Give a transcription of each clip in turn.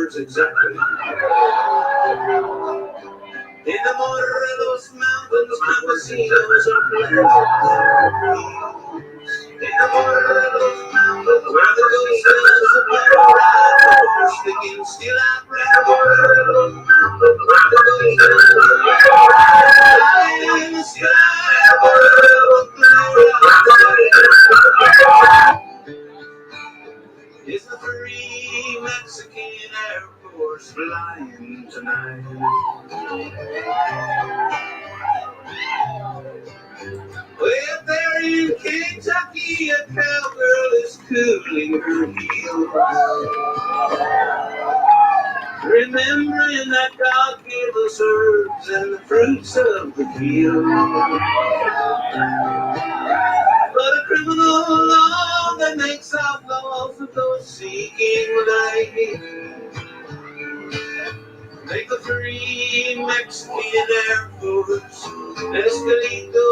words exactly. In the Morelos Mountains, campesinos are planted. In the Morelos Mountains, where the ghost does the blood ride, the horse sticking still out round. Morelos Mountains, where the ghost does the blood ride, in the sky, Morelos is the free Mexican Air Force flying tonight. Well, there in Kentucky, a cowgirl is cooling her heels, remembering that God gave us herbs and the fruits of the field. But a criminal law that makes outlaws of those seeking life make the free Mexican Air Force Escalito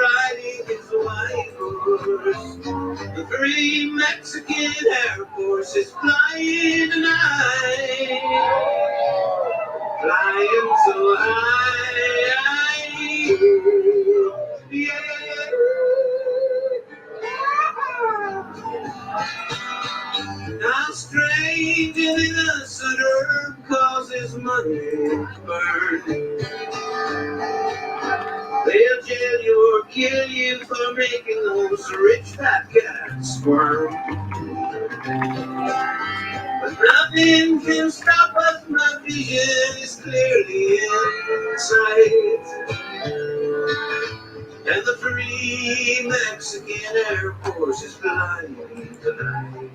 riding his white horse. The free Mexican Air Force is flying tonight, flying so high, yeah. Now strange and innocent herb causes money to burn. They'll jail you or kill you for making those rich fat cats squirm. But nothing can stop us, my vision is clearly in sight. And the free Mexican Air Force is flying tonight.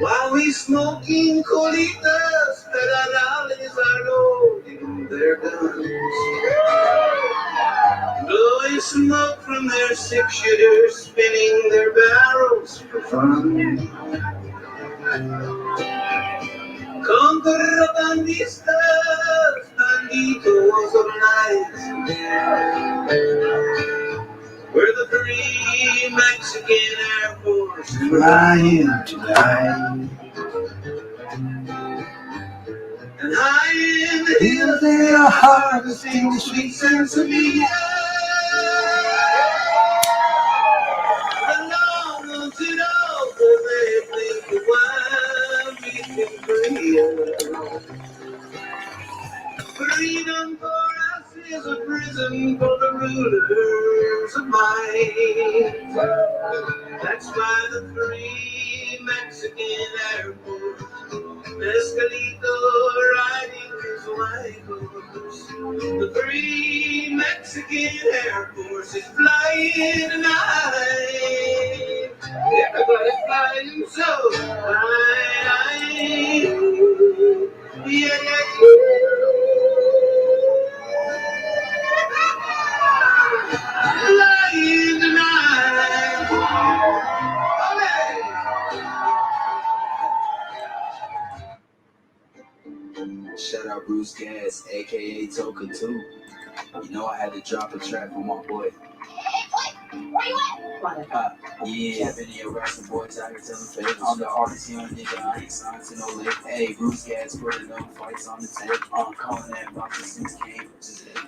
While we smoking colitas, federales are loading their guns, blowing smoke from their six-shooters, spinning their barrels for fun. Contrabandistas, banditos of night, we're the free Mexican Air Force flying tonight. And high in the hills they are harvesting the sweet sesame. The long ones it over, they think the wild beast free. Freedom for us is a prison for the rulers of might. That's why the free Mexican Air Force, Escalito riding his white horse. The free Mexican Air Force is flying tonight. Everybody flying so high, yeah, yeah. Flying tonight. Shout out Bruce Gas, aka Toka 2. You know I had to drop a track for my boy. Yeah, I've been here rapping boys out here telling favors. I'm the artist, young nigga, I ain't signed to no label. Hey, Bruce Gas putting no fights on the tape. I'm calling that boxing since came today.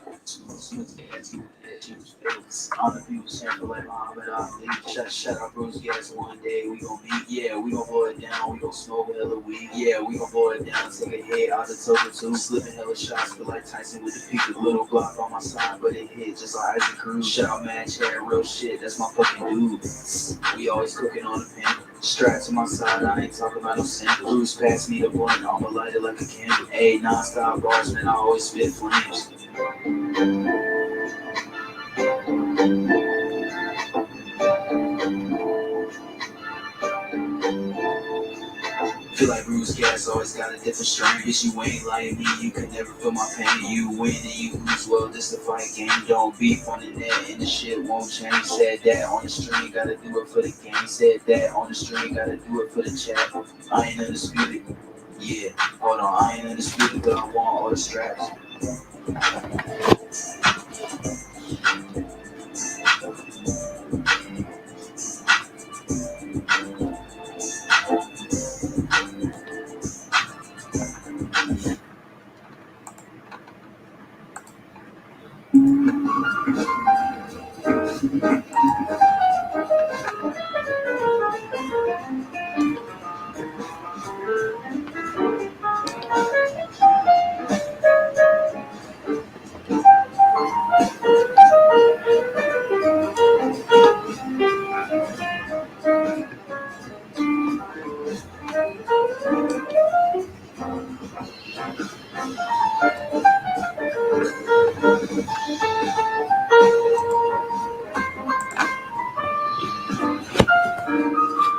On the people sample like Muhammad Ali. Shut up, Bruce Gas. One day we gon' meet. Yeah, we gon' blow it down. We gon' smoke hella weed. Yeah, we gon' blow it down. Take a hit out of Toka 2. Slipping hella shots, feel like Tyson with the peak. Little block on my side, but it hit just like Isaac Cruz. Shout out Match Hair, real shit. That's my fucking dude. We always cooking on the pan. Strapped to my side, I ain't talking about no sample. Bruce passed me the blunt, I'ma light it like a candle. Ayy, non-stop bars, man, I always spit flames. Feel like Bruce gas always got a different strain. Bitch, you ain't like me, you can never feel my pain. You win and you lose, well, this the fight game. Don't beef on the net and the shit won't change. Said that on the stream, gotta do it for the game. Said that on the stream, gotta do it for the chat. I ain't undisputed. Yeah, hold on, I ain't undisputed, but I want all the straps.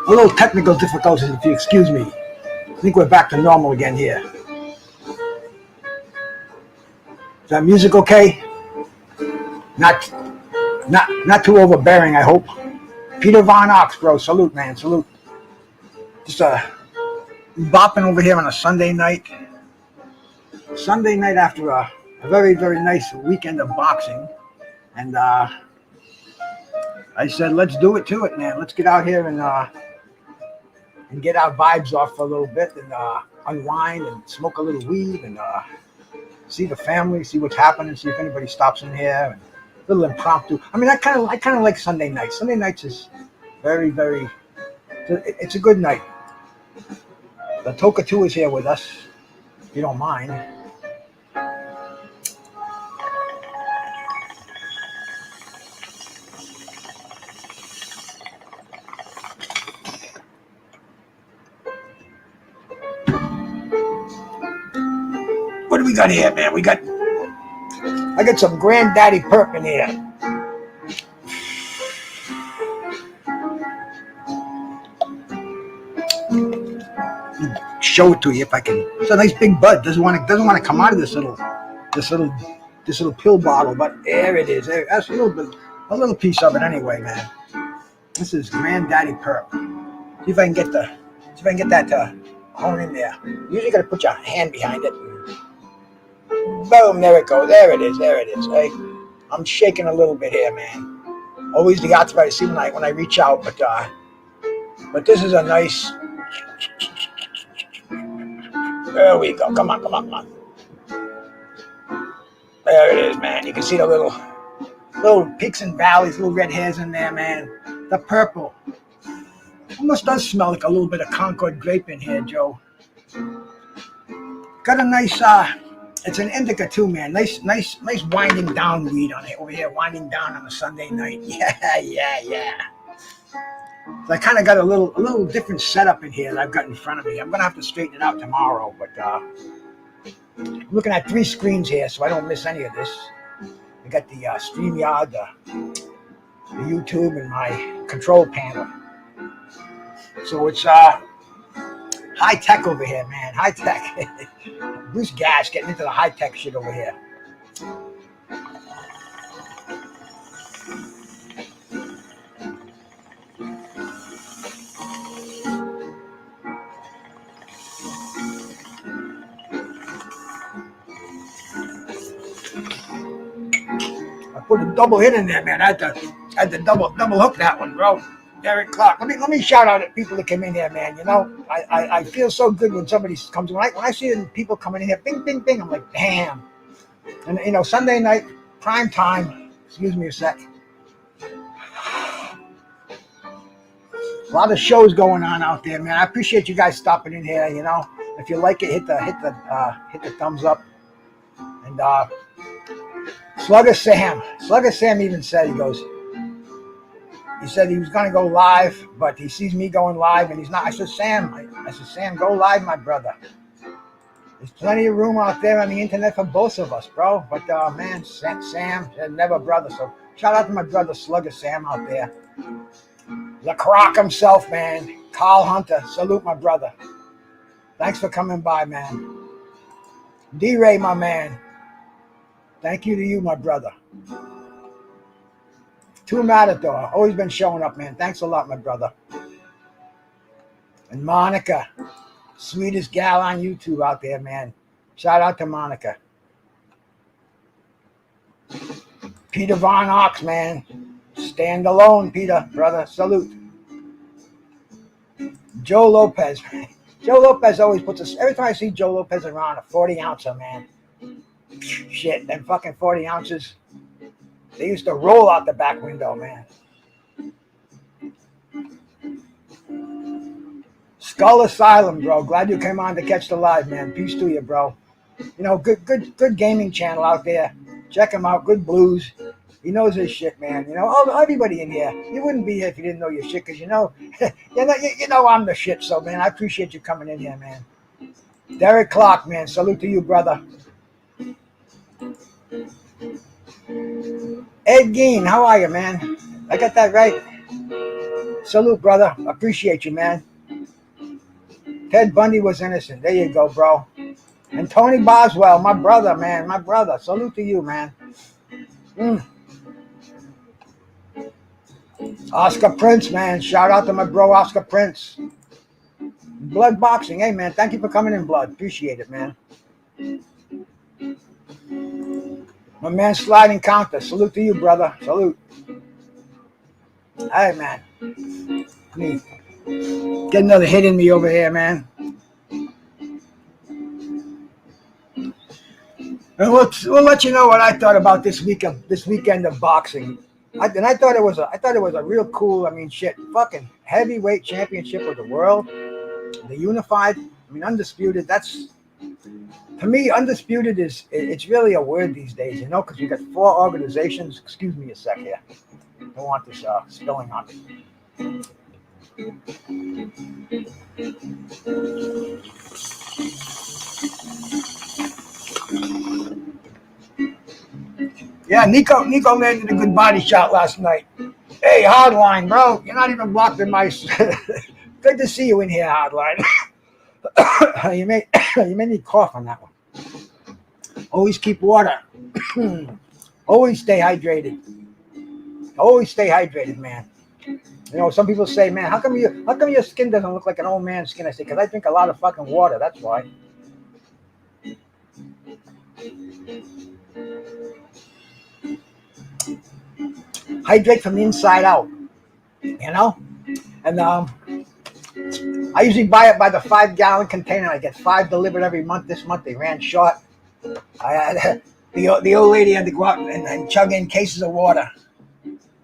A little technical difficulties, if you excuse me. I think we're back to normal again here. Is that music okay? Not too overbearing, I hope. Peter Von Ox, bro. Salute, man. Salute. Just bopping over here on a Sunday night. Sunday night after a very, very nice weekend of boxing. And I said, let's do it to it, man. Let's get out here and get our vibes off for a little bit and unwind and smoke a little weed and see the family, see what's happening, see if anybody stops in here. And a little impromptu. I mean, I kind of like Sunday nights. Sunday nights is very, very. It's a good night. The Toka 2 is here with us, if you don't mind. What do we got here, man? I got some Granddaddy Perp in here. Show it to you if I can. It's a nice big bud. Doesn't want to come out of this little pill bottle, but there it is. That's a little piece of it anyway, man. This is Granddaddy Perp. See if I can get that to hone in there. You usually got to put your hand behind it. Boom, there it goes. There it is. Hey, I'm shaking a little bit here, man. Always the arthritis, see when I reach out, but this is a nice. There we go. Come on. There it is, man. You can see the little peaks and valleys, little red hairs in there, man. The purple. Almost does smell like a little bit of Concord grape in here, Joe. Got a nice, it's an indica too, man. Nice winding down weed on it over here, winding down on a Sunday night. Yeah. So I kind of got a little different setup in here that I've got in front of me. I'm going to have to straighten it out tomorrow, but I'm looking at 3 screens here so I don't miss any of this. I got the StreamYard, the YouTube, and my control panel. So it's high tech over here, man. High tech. Bruce Gas getting into the high tech shit over here. I put a double hit in there, man. I had to double hook that one, bro. Derek Clark. Let me shout out at people that came in here, man. You know, I feel so good when somebody comes. When I see people coming in here, bing, bing, bing, I'm like, damn. And you know, Sunday night, prime time. Excuse me a sec. A lot of shows going on out there, man. I appreciate you guys stopping in here. You know, if you like it, hit the thumbs up. And Slugger Sam even said, he said he was going to go live, but he sees me going live and he's not. I said, Sam, go live, my brother. There's plenty of room out there on the internet for both of us, bro. But man, Sam said never brother. So shout out to my brother Slugger Sam out there. The Croc himself, man. Carl Hunter, salute my brother. Thanks for coming by, man. D-Ray, my man. Thank you to you, my brother. Two Matador. Always been showing up, man. Thanks a lot, my brother. And Monica. Sweetest gal on YouTube out there, man. Shout out to Monica. Peter Von Ox, man. Stand alone, Peter, brother. Salute. Joe Lopez. Joe Lopez always puts us. Every time I see Joe Lopez around, a 40-ouncer, man. Shit, them fucking 40 ounces. They used to roll out the back window, man. Skull Asylum, bro. Glad you came on to catch the live, man. Peace to you, bro. You know, good gaming channel out there. Check him out. Good blues. He knows his shit, man. You know, everybody in here. You wouldn't be here if you didn't know your shit, because you know I'm the shit. So, man, I appreciate you coming in here, man. Derek Clark, man. Salute to you, brother. Ed Gein, how are you, man? I got that right. Salute, brother. Appreciate you, man. Ted Bundy was innocent. There you go, bro. And Tony Boswell, my brother, man. My brother. Salute to you, man. Oscar Prince, man. Shout out to my bro, Oscar Prince. Blood Boxing. Hey, man. Thank you for coming in, Blood. Appreciate it, man. My man, Sliding Counter. Salute to you, brother. Salute. Hey, man. Get another hit in me over here, man. And we'll let you know what I thought about this weekend of boxing. I thought it was a real cool. I mean, shit, fucking heavyweight championship of the world, the unified. I mean, undisputed. That's, to me, undisputed it's really a word these days, you know, because you got 4 organizations. Excuse me a sec here. Don't want this spilling on me. Yeah, Nico landed a good body shot last night. Hey, Hardline, bro, you're not even blocked in my. Good to see you in here, Hardline. you made me cough on that one. Always keep water. Always stay hydrated. Always stay hydrated, man. You know, some people say, man, how come your skin doesn't look like an old man's skin? I say, because I drink a lot of fucking water. That's why. Hydrate from the inside out, you know. And I usually buy it by the 5-gallon container. I get 5 delivered every month. This month they ran short. I had the old lady had to go out and chug in cases of water.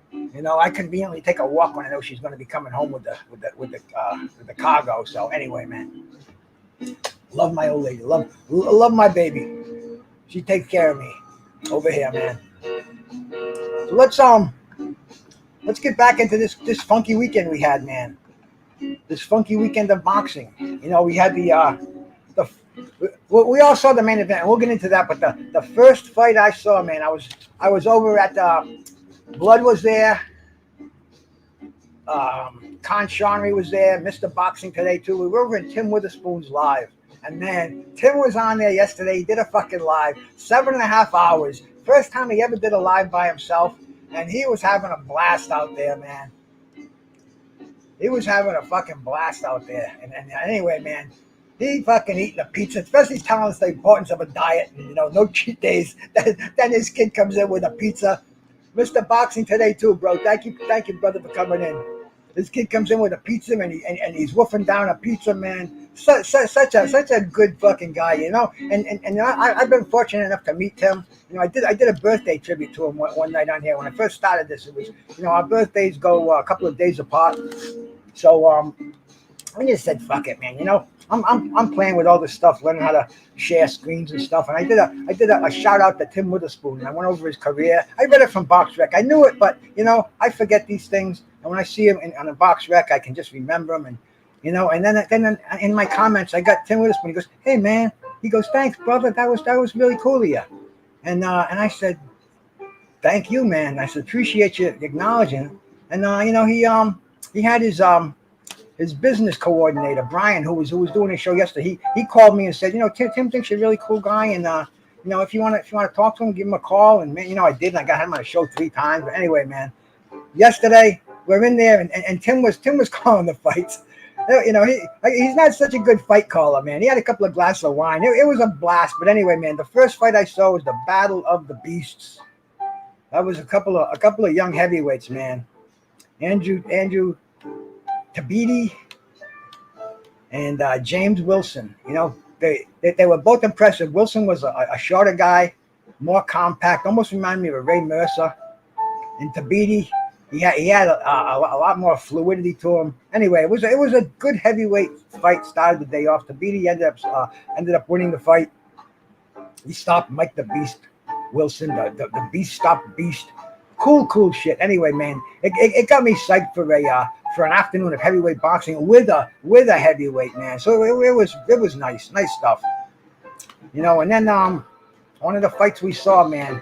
You know, I conveniently take a walk when I know she's going to be coming home with the cargo. So anyway, man, love my old lady. Love my baby. She takes care of me over here, man. So let's get back into this funky weekend we had, man. This funky weekend of boxing. You know, we had we all saw the main event. We'll get into that, but the first fight I saw, man, I was over at Blood was there. Con Sharnry was there. Mr. Boxing Today too. We were over in Tim Witherspoon's live, and man, Tim was on there yesterday. He did a fucking live, 7.5 hours. First time he ever did a live by himself, and he was having a blast out there, man. He was having a fucking blast out there. And anyway, man, he fucking eating a pizza, especially telling us the importance of a diet and, you know, no cheat days. Then his kid comes in with a pizza. Mr. Boxing Today too, bro. Thank you, brother, for coming in. This kid comes in with a pizza and he's woofing down a pizza, man. Such a good fucking guy, you know. And you know, I've been fortunate enough to meet him. You know, I did a birthday tribute to him one night on here. When I first started this, it was, you know, our birthdays go a couple of days apart. So I just said, fuck it, man. You know, I'm playing with all this stuff, learning how to share screens and stuff. And I did a shout out to Tim Witherspoon. And I went over his career. I read it from Box Rec. I knew it, but you know, I forget these things. And when I see him on a Box Rec, I can just remember him. And you know, and then in my comments, I got Tim Witherspoon. He goes, "Hey, man." He goes, "Thanks, brother. That was really cool of you." And I said, "Thank you, man." I said, "Appreciate you acknowledging." And you know, he had his his business coordinator, Brian, who was doing the show yesterday, he called me and said, Tim thinks you're a really cool guy, and if you want to talk to him, give him a call. And man, I did, and I got him on the show 3 times. But anyway, man, yesterday we're in there, and Tim was calling the fights. He's not such a good fight caller, man. He had a couple of glasses of wine. It was a blast. But anyway, man, the first fight I saw was the Battle of the Beasts. That was a couple of young heavyweights, man. Andrew Tabiti and James Wilson. They were both impressive. Wilson was a shorter guy, more compact, almost reminded me of a Ray Mercer. And Tabiti, he had a lot more fluidity to him. Anyway, it was a good heavyweight fight. Started the day off. Tabiti ended up winning the fight. He stopped Mike the Beast Wilson. The Beast stopped Beast. Cool shit. Anyway, man, it got me psyched for an afternoon of heavyweight boxing with a heavyweight, man. So it was nice stuff. And then one of the fights we saw, man,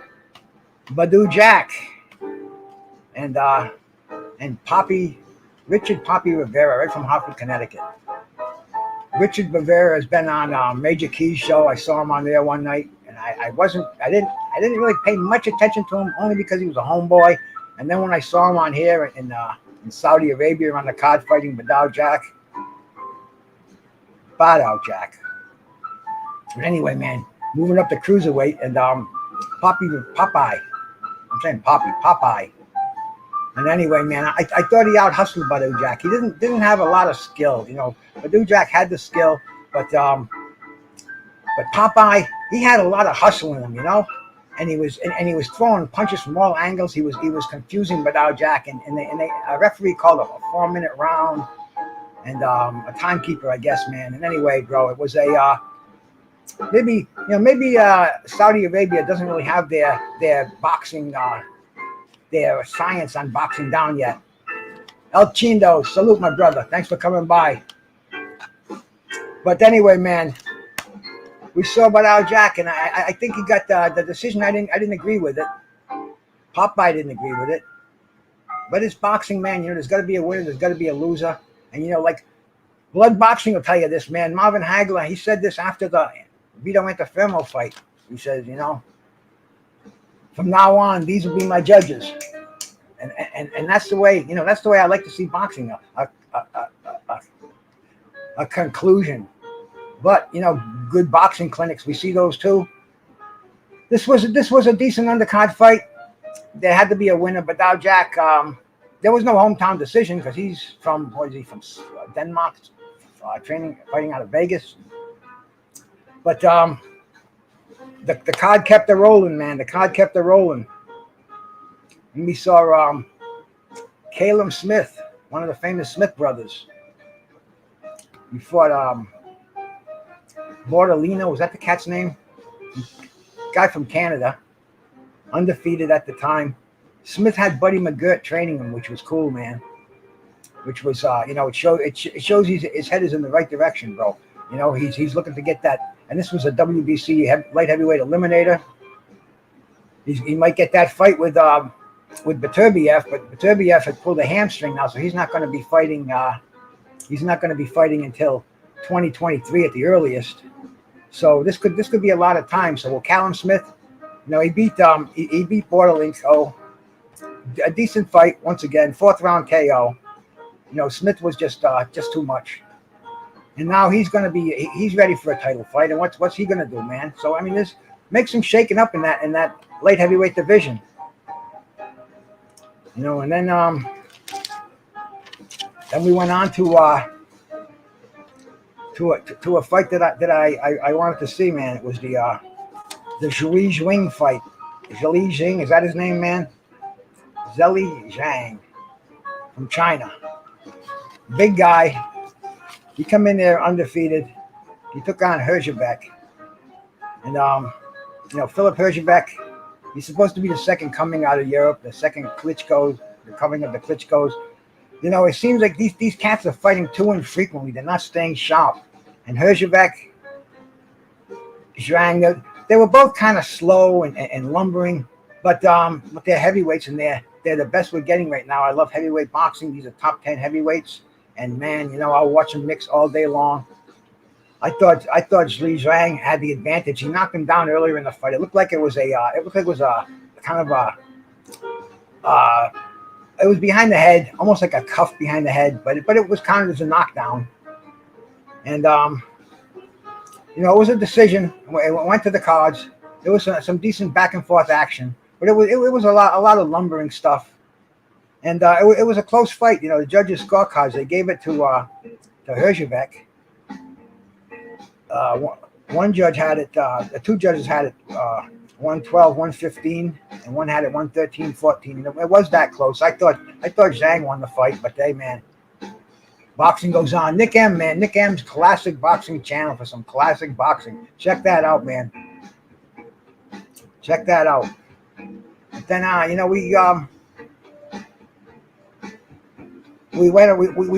Badu Jack and Richard Poppy Rivera, right from Hartford, Connecticut. Richard Rivera has been on Major Key's show. I saw him on there one night, and I didn't really pay much attention to him, only because he was a homeboy. And then when I saw him on here in Saudi Arabia on the card fighting Badal Jack. But anyway, man, moving up to cruiserweight, and Popeye. I'm saying Popeye. And anyway, man, I thought he out hustled Badu Jack. He didn't have a lot of skill, Badu Jack had the skill, but Popeye, he had a lot of hustle in him, and he was throwing punches from all angles. He was confusing Badu Jack, and a referee called a 4-minute round, and a timekeeper, I guess, man. And anyway, bro, it was a maybe Saudi Arabia doesn't really have their boxing their science on boxing down yet. El Chindo, salute my brother. Thanks for coming by. But anyway, man, we saw Badal Jack, and I think he got the decision. I didn't agree with it. Popeye didn't agree with it. But it's boxing, man. There's got to be a winner. There's got to be a loser. And like blood boxing will tell you this, man. Marvin Hagler, he said this after the Vito Antuofermo fight. He says, from now on, these will be my judges, and that's the way I like to see boxing. A conclusion, but good boxing clinics, we see those too. This was a decent undercard fight. There had to be a winner, but Badal Jack, there was no hometown decision because he's from Denmark, fighting out of Vegas, but The card kept it rolling, man. The card kept it rolling. And we saw Caleb Smith, one of the famous Smith brothers. We fought Bortolino. Was that the cat's name? Guy from Canada. Undefeated at the time. Smith had Buddy McGirt training him, which was cool, man. Which was, it shows his head is in the right direction, bro. He's looking to get that. And this was a WBC light heavyweight eliminator. He might get that fight with Beterbiev, but Beterbiev had pulled a hamstring now, so he's not going to be fighting. He's not going to be fighting until 2023 at the earliest. So this could be a lot of time. So will Callum Smith? He beat Bortolino. A decent fight once again, 4th round KO. Smith was just too much. And now he's ready for a title fight. And what's he gonna do, man? So this makes him shaking up in that light heavyweight division. And then we went on to a fight that I wanted to see, man. It was the Zhili Zhang fight. Zhili Zhang, is that his name, man? Zhili Zhang from China. Big guy. He come in there undefeated. He took on Herzebek. And, Philip Herzebek, he's supposed to be the second coming out of Europe, the second Klitschko, the coming of the Klitschkos. It seems like these cats are fighting too infrequently. They're not staying sharp. And Herzebek, Zhang, they were both kind of slow and lumbering, but they're heavyweights, and they're the best we're getting right now. I love heavyweight boxing. These are top 10 heavyweights. And man, I watched him mix all day long. I thought Li Zhang had the advantage. He knocked him down earlier in the fight. It looked like it was a kind of a uh, it was behind the head, almost like a cuff behind the head, but it was counted as a knockdown. And it was a decision. It went to the cards. There was some decent back and forth action, but it was a lot of lumbering stuff. And it was a close fight. The judges' scorecards, they gave it to Herzhavek. One judge had it. The two judges had it 112, 115, and one had it 113, 14. It was that close. I thought Zhang won the fight, but hey, man, boxing goes on. Nick M, man, Nick M's classic boxing channel for some classic boxing. Check that out, man. Check that out. But then we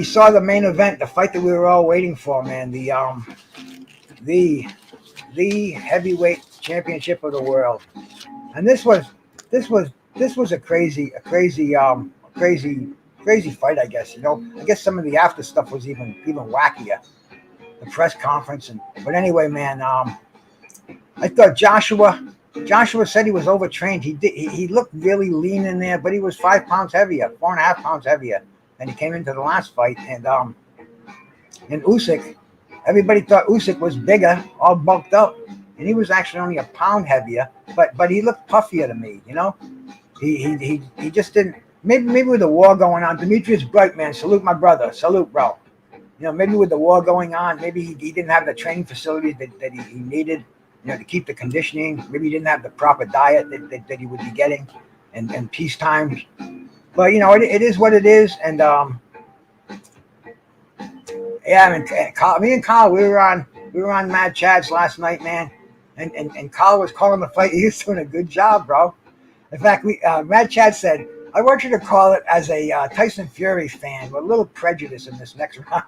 saw the main event, the fight that we were all waiting for, man. The heavyweight championship of the world, and this was a crazy fight. I guess I guess some of the after stuff was even wackier. The press conference, but anyway, man, I thought Joshua said he was overtrained. He looked really lean in there, but he was 5 pounds heavier, 4.5 pounds heavier than he came into the last fight. And Usyk, everybody thought Usyk was bigger, all bulked up, and he was actually only a pound heavier. But he looked puffier to me. He just didn't. Maybe with the war going on, Demetrius Bright, man, salute my brother, salute, bro. Maybe with the war going on, maybe he didn't have the training facilities that he needed, to keep the conditioning. Maybe he didn't have the proper diet that he would be getting, and peacetime. But it is what it is, and yeah, I mean, me and Kyle, we were on Mad Chads last night, man, and Kyle was calling the fight. He was doing a good job, bro. In fact, Mad Chad said, I want you to call it as a Tyson Fury fan with a little prejudice in this next round.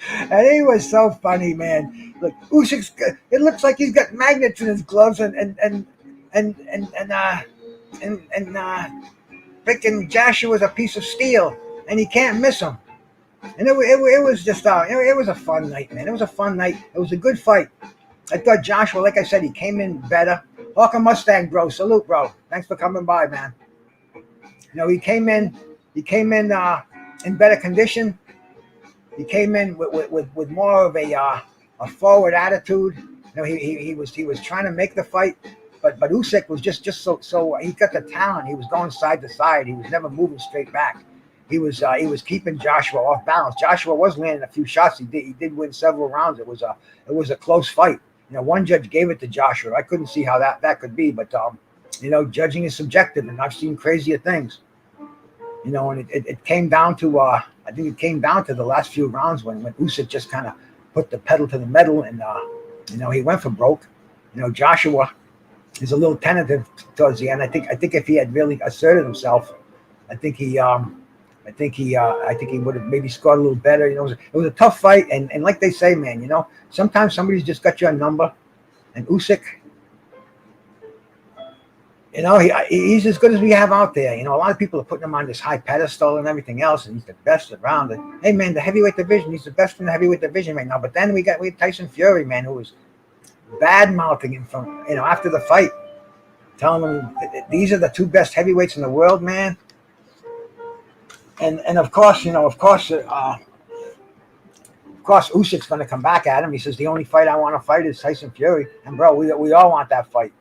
And he was so funny, man. Look, Usyk's, it looks like he's got magnets in his gloves, and freaking Joshua's a piece of steel, and he can't miss him. And it was just it was a fun night, man. It was a fun night. It was a good fight. I thought Joshua, like I said, he came in better. Hawker Mustang, bro, salute, bro. Thanks for coming by, man. He came in in better condition. He came in with more of a forward attitude. He was trying to make the fight, but Usyk was just so he got the talent. He was going side to side. He was never moving straight back. He was keeping Joshua off balance. Joshua was landing a few shots. He did win several rounds. It was a close fight. One judge gave it to Joshua. I couldn't see how that could be, but judging is subjective, and I've seen crazier things. And it came down to I think it came down to the last few rounds when Usyk just kind of put the pedal to the metal, and he went for broke. Joshua is a little tentative towards the end. I think if he had really asserted himself, I think he would have maybe scored a little better. It was a tough fight, and like they say, man, sometimes somebody's just got your number, and Usyk, he's as good as we have out there. A lot of people are putting him on this high pedestal and everything else, and he's the best around. And hey, man, the heavyweight division, he's the best in the heavyweight division right now. But then we have Tyson Fury, man, who was bad mouthing him from after the fight, telling him these are the two best heavyweights in the world, man. And of course, Usyk's going to come back at him. He says the only fight I want to fight is Tyson Fury, and bro, we all want that fight.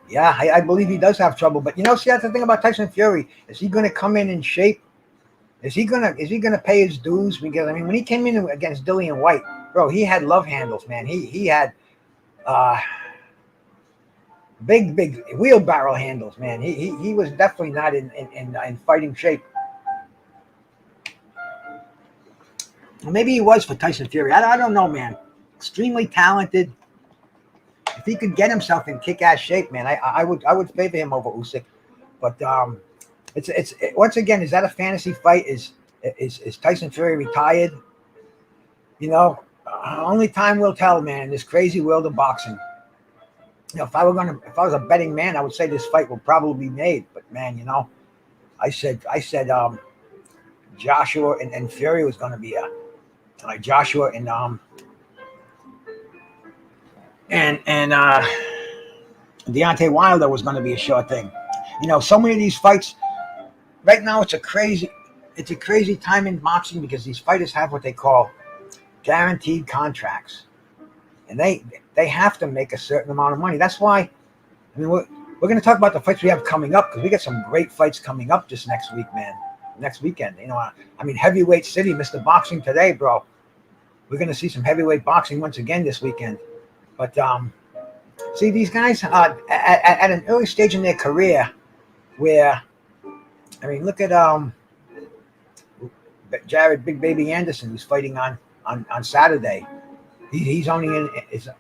Yeah, I believe he does have trouble, but see, that's the thing about Tyson Fury. Is he going to come in shape? Is he gonna pay his dues? Because I mean, when he came in against Dillian White, bro, he had love handles, man. He had big wheelbarrow handles, man. He was definitely not in fighting shape. Well, maybe he was for Tyson Fury. I don't know, man. Extremely talented. If he could get himself in kick-ass shape, man, I would favor him over Usyk. But it's once again, is that a fantasy fight? Is Tyson Fury retired? Only time will tell, man. In this crazy world of boxing. If I was a betting man, I would say this fight will probably be made. But man, I said Joshua and Fury was going to be like Joshua and Deontay Wilder was going to be a sure thing. So many of these fights right now, it's a crazy time in boxing because these fighters have what they call guaranteed contracts, and they have to make a certain amount of money. That's why, we're going to talk about the fights we have coming up because we got some great fights coming up this next week, man. Next weekend, Heavyweight City, Mr. Boxing today, bro. We're going to see some heavyweight boxing once again this weekend. But see, these guys at an early stage in their career, where look at Jared Big Baby Anderson, who's fighting on Saturday. He's only in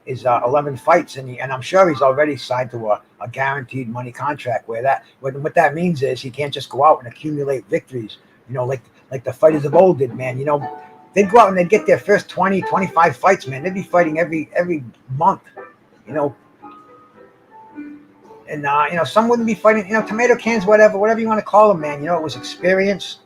his 11 fights, and I'm sure he's already signed to a guaranteed money contract. What that means is he can't just go out and accumulate victories. Like the fighters of old did, man. They'd go out and they'd get their first 20, 25 fights, man. They'd be fighting every month. And some wouldn't be fighting. Tomato cans, whatever you want to call them, man. It was experience.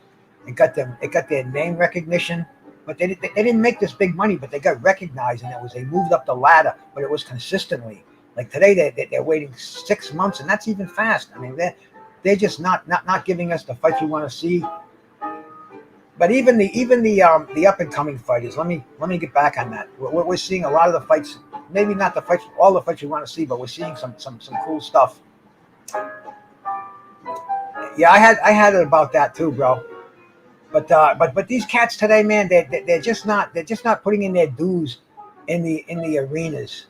It got their name recognition. But they didn't make this big money, but they got recognized, and they moved up the ladder, but it was consistently. Like today, they're waiting 6 months, and that's even fast. They're just not giving us the fights we want to see. But even the up and coming fighters, let me get back on that. We're seeing a lot of the fights, maybe not all the fights we want to see, but we're seeing some cool stuff. Yeah, I had it about that too, bro. But these cats today, man, they're just not putting in their dues in the arenas.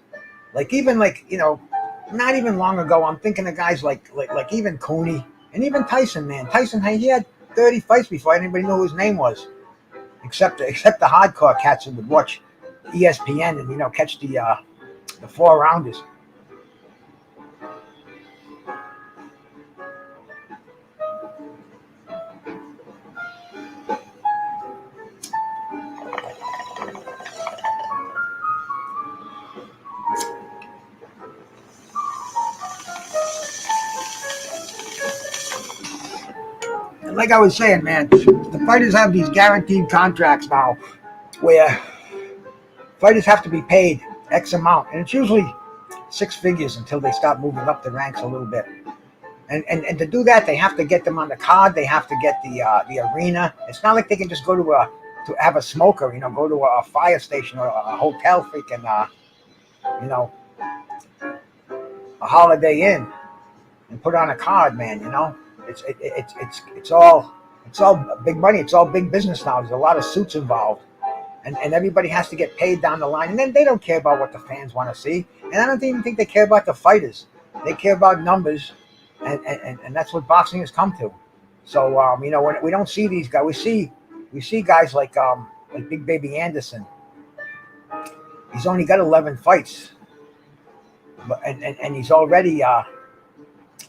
Not even long ago, I'm thinking of guys like even Cooney and even Tyson, man. Tyson, he had 30 fights before anybody knew who his name was, except the hardcore cats who would watch ESPN and catch the 4 rounders. Like I was saying, man, the fighters have these guaranteed contracts now where fighters have to be paid X amount, and it's usually 6 figures until they start moving up the ranks a little bit. And to do that, they have to get them on the card. They have to get the arena. It's not like they can just go to have a smoker, go to a fire station or a hotel, freaking, a Holiday Inn, and put on a card, man. It's all big money. It's all big business now. There's a lot of suits involved, and everybody has to get paid down the line. And then they don't care about what the fans want to see, and I don't even think they care about the fighters. They care about numbers, and that's what boxing has come to. So when we don't see these guys, we see guys like Big Baby Anderson. He's only got 11 fights, but and he's already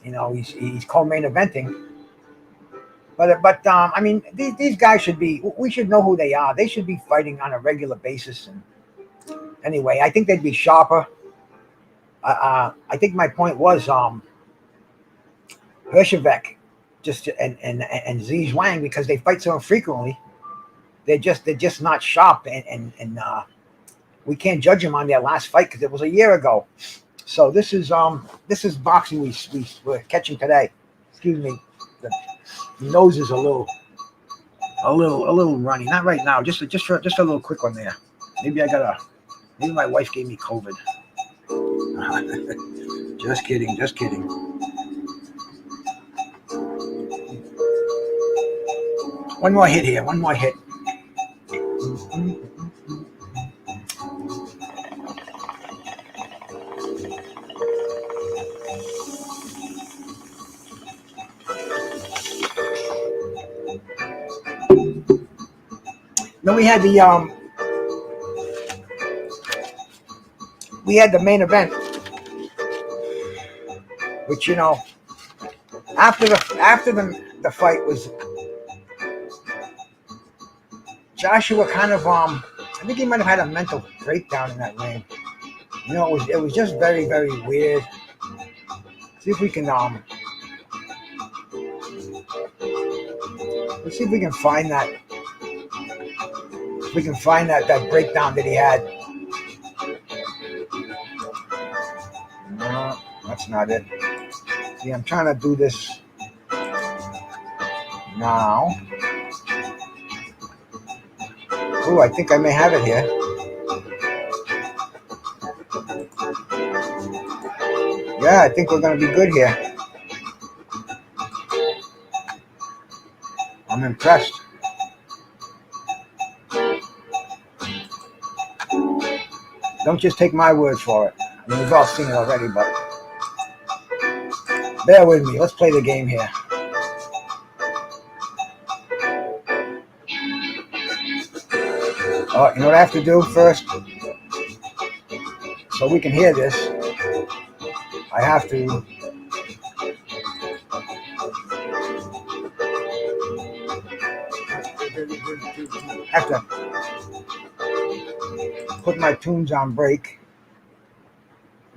he's co-main eventing. But these guys we should know who they are. They should be fighting on a regular basis. And anyway, I think they'd be sharper. I think my point was Hershevek and Zi Zhuang, because they fight so infrequently, they're just not sharp, and we can't judge them on their last fight because it was a year ago. So this is boxing we're catching today. Excuse me, the nose is a little runny. Not right now. Just a little quick one there. Maybe my wife gave me COVID. Just kidding. One more hit here. Then we had the main event, which after the fight was Joshua kind of I think he might have had a mental breakdown in that ring. It was just very, very weird. See if we can Let's see if we can find that. If we can find that breakdown that he had. No, that's not it. See, I'm trying to do this now. Oh, I think I may have it here. Yeah, I think we're going to be good here. I'm impressed. Don't just take my word for it. I mean, we've all seen it already, but bear with me. Let's play the game here. Oh, you know what I have to do first? So we can hear this, I have to put my tunes on break,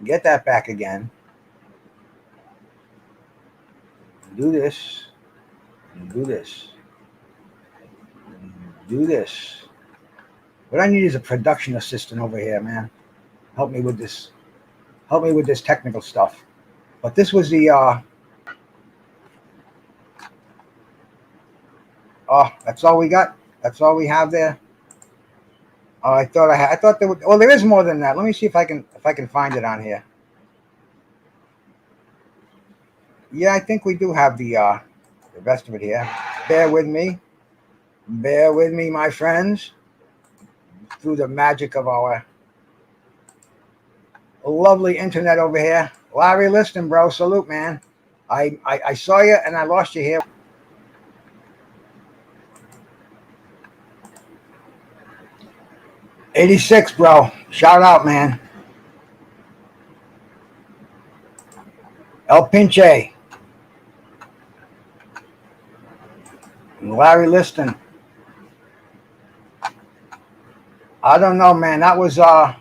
get that back again, do this, do this, do this. What I need is a production assistant over here, man. Help me with this. Help me with this technical stuff. But this was the oh, that's all we got. That's all we have there. Oh, I thought there would. Well, there is more than that. Let me see if I can find it on here. Yeah, I think we do have the rest of it here. Bear with me. Bear with me, my friends. Through the magic of our lovely internet over here. Larry Liston, bro. Salute, man. I saw you and I lost you here. '86, bro. Shout out, man. El Pinche. Larry Liston. I don't know, man. That was to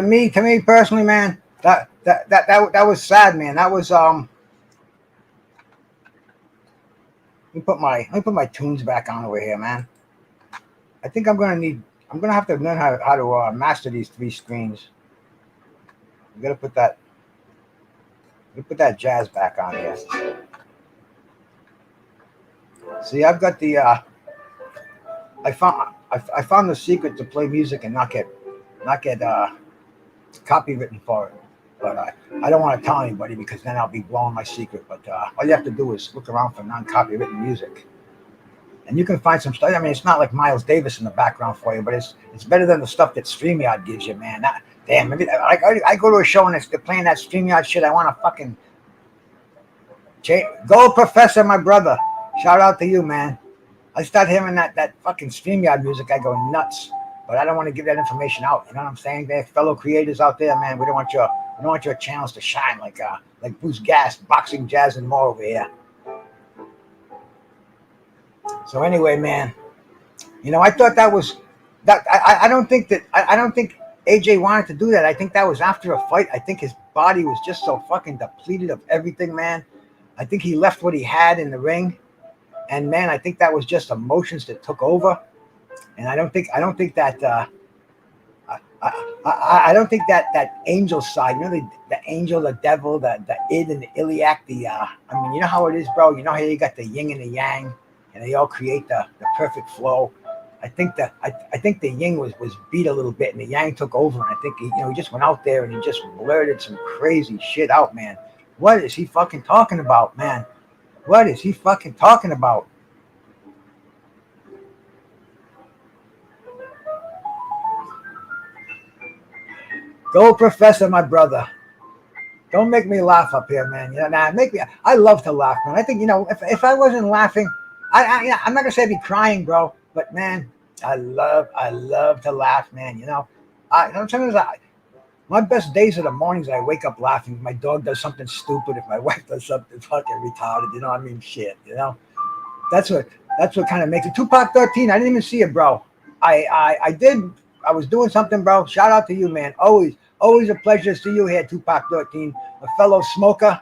me personally, man. That was sad, man. That was Let me put my tunes back on over here, man. I think I'm gonna have to learn how to master these 3 screens. I'm gonna put that jazz back on here. See, I've got the I found the secret to play music and not get copywritten for it. But I don't want to tell anybody because then I'll be blowing my secret. But all you have to do is look around for non-copywritten music. And you can find some stuff. I mean, it's not like Miles Davis in the background for you, but it's better than the stuff that StreamYard gives you, man. Damn, I go to a show and they're playing that StreamYard shit. I want to fucking go, Professor, my brother. Shout out to you, man. I start hearing that fucking StreamYard music, I go nuts. But I don't want to give that information out. You know what I'm saying? There, fellow creators out there, man. We don't want your channels to shine like Bruce Gas, boxing, jazz, and more over here. So anyway, man, you know, I thought that was that. I don't think AJ wanted to do that. I think that was after a fight. I think his body was just so fucking depleted of everything, man. I think he left what he had in the ring, and man, I think that was just emotions that took over. And I don't think that I don't think that angel side, you know, the angel, the devil, the id and the iliac, I mean, you know how it is, bro. You know how you got the yin and the yang, and they all create the perfect flow. I think the yin was beat a little bit, and the yang took over. And I think he just went out there and he just blurted some crazy shit out, man. What is he fucking talking about, man? What is he fucking talking about? Go, Professor, my brother. Don't make me laugh up here, man. You know, I love to laugh, man. I think, you know, if I wasn't laughing, I'm not gonna say I'd be crying, bro. But man, I love to laugh, man. You know, sometimes my best days are the mornings. I wake up laughing. If my dog does something stupid, if my wife does something fucking retarded, you know, I mean, shit. You know, that's what kind of makes it. Tupac 13. I didn't even see it, bro. I did. I was doing something, bro. Shout out to you, man. Always a pleasure to see you here, Tupac 13, a fellow smoker.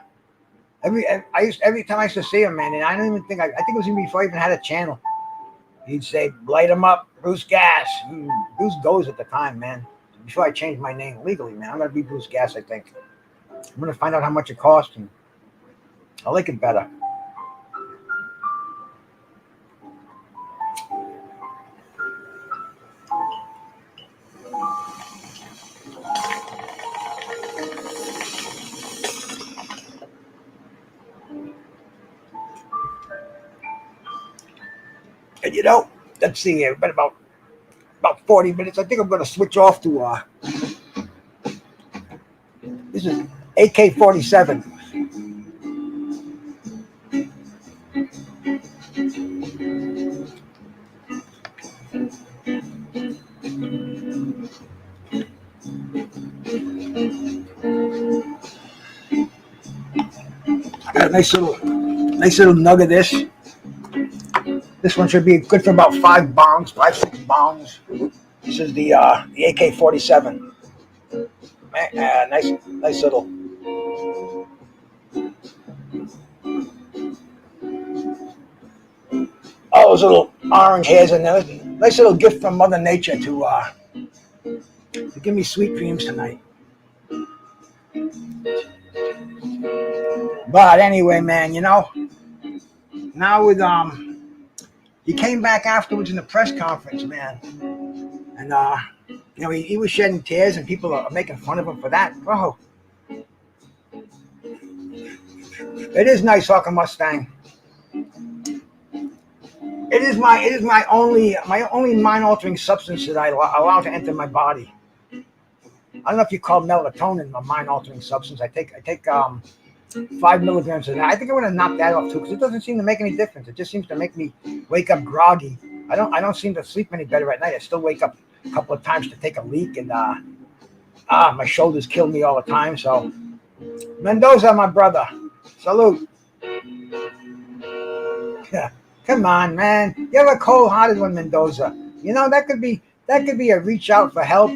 Every time I used to see him, man, and I don't even think I think it was even before I even had a channel. He'd say, "Light him up, Bruce Gas." Bruce Goes at the time, man. Before I changed my name legally, man, I'm gonna be Bruce Gas. I think I'm gonna find out how much it costs, and I like it better. And let's see here. Been about 40 minutes. I think I'm gonna switch off to this is AK-47. Got a nice little nug of this. This one should be good for about 5, 6 bongs. This is the AK-47. Nice little. All those little orange hairs in there. Nice little gift from Mother Nature to give me sweet dreams tonight. But anyway, man, now with he came back afterwards in the press conference, man, and he was shedding tears, and people are making fun of him for that, bro. It is nice, Hawker Mustang. It is my only mind-altering substance that I allow to enter my body. I don't know if you call melatonin a mind-altering substance. I take 5 milligrams of that. I think I'm going to knock that off too, because it doesn't seem to make any difference. It just seems to make me wake up groggy. I don't seem to sleep any better at night. I still wake up a couple of times to take a leak, and my shoulders kill me all the time. So Mendoza, my brother, salute. Yeah, come on, man. You're a cold-hearted one, Mendoza. That could be a reach out for help.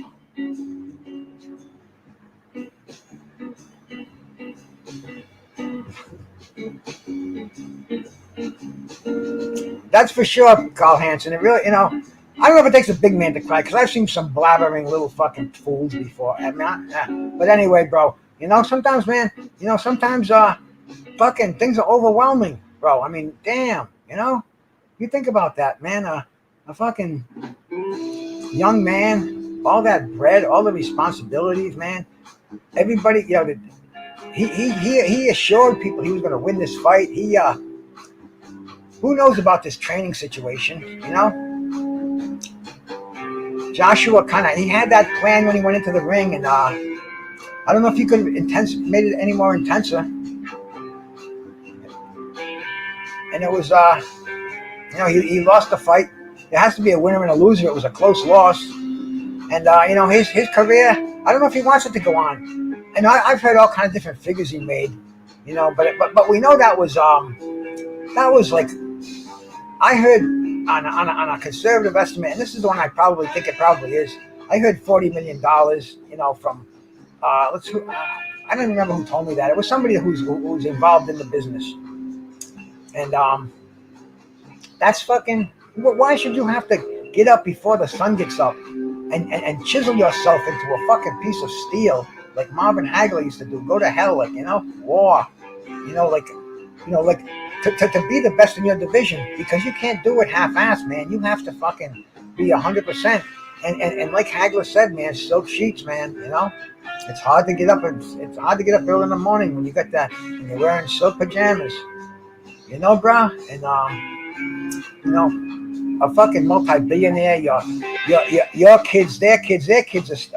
That's for sure, Carl Hansen. It really, I don't know if it takes a big man to cry, because I've seen some blabbering little fucking fools before. But anyway, bro, sometimes, man, sometimes fucking things are overwhelming, bro. I mean, damn, you think about that, man. A fucking young man, all that bread, all the responsibilities, man. Everybody, he assured people he was going to win this fight. Who knows about this training situation, Joshua he had that plan when he went into the ring, and I don't know if he could have made it any more intenser. And it was, he lost the fight. There has to be a winner and a loser. It was a close loss. And, his career, I don't know if he wants it to go on. And I've heard all kinds of different figures he made, but we know that was like, I heard on a conservative estimate, and this is the one I probably think it probably is. I heard $40 million, from I don't remember who told me that. It was somebody who's involved in the business, and that's fucking. Why should you have to get up before the sun gets up and chisel yourself into a fucking piece of steel like Marvin Hagler used to do? Go to hell, war, to be the best in your division, because you can't do it half-assed, man. You have to fucking be 100%. And like Hagler said, man, silk sheets, man. It's hard to get up. It's hard to get up early in the morning when you got that. When you're wearing silk pajamas, bro. And a fucking multi-billionaire. Your kids, their kids are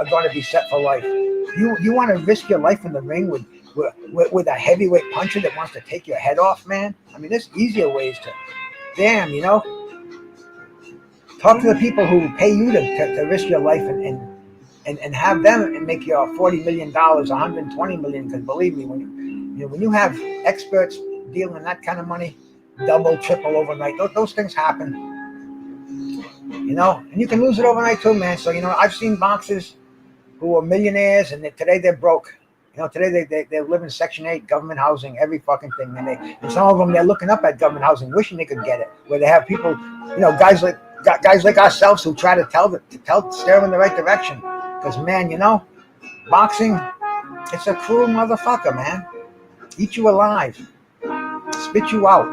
going to be set for life. You want to risk your life in the ring with a heavyweight puncher that wants to take your head off, man? I mean, there's easier ways to. Damn, talk to the people who pay you to risk your life and have them and make your $40 million, $120 million. Because believe me, when you have experts dealing that kind of money, double, triple overnight, those things happen. And you can lose it overnight too, man. So I've seen boxers who are millionaires and today they're broke. You know, today they live in Section 8, government housing, every fucking thing. And some of them, they're looking up at government housing, wishing they could get it. Where they have people, you know, guys like ourselves who try to steer them in the right direction. Because, man, you know, boxing, it's a cruel motherfucker, man. Eat you alive. Spit you out.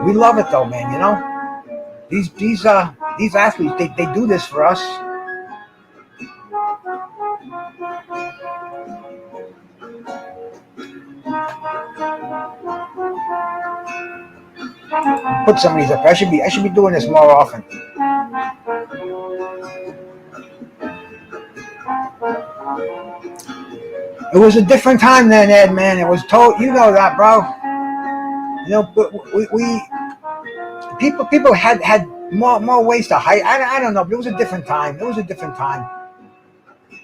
We love it, though, man, you know. These athletes, they do this for us. Put some of these up. I should be doing this more often. It was a different time then, Ed, man. It was you know that, bro. You know, but we people had more ways to hide. I don't know, but it was a different time. It was a different time.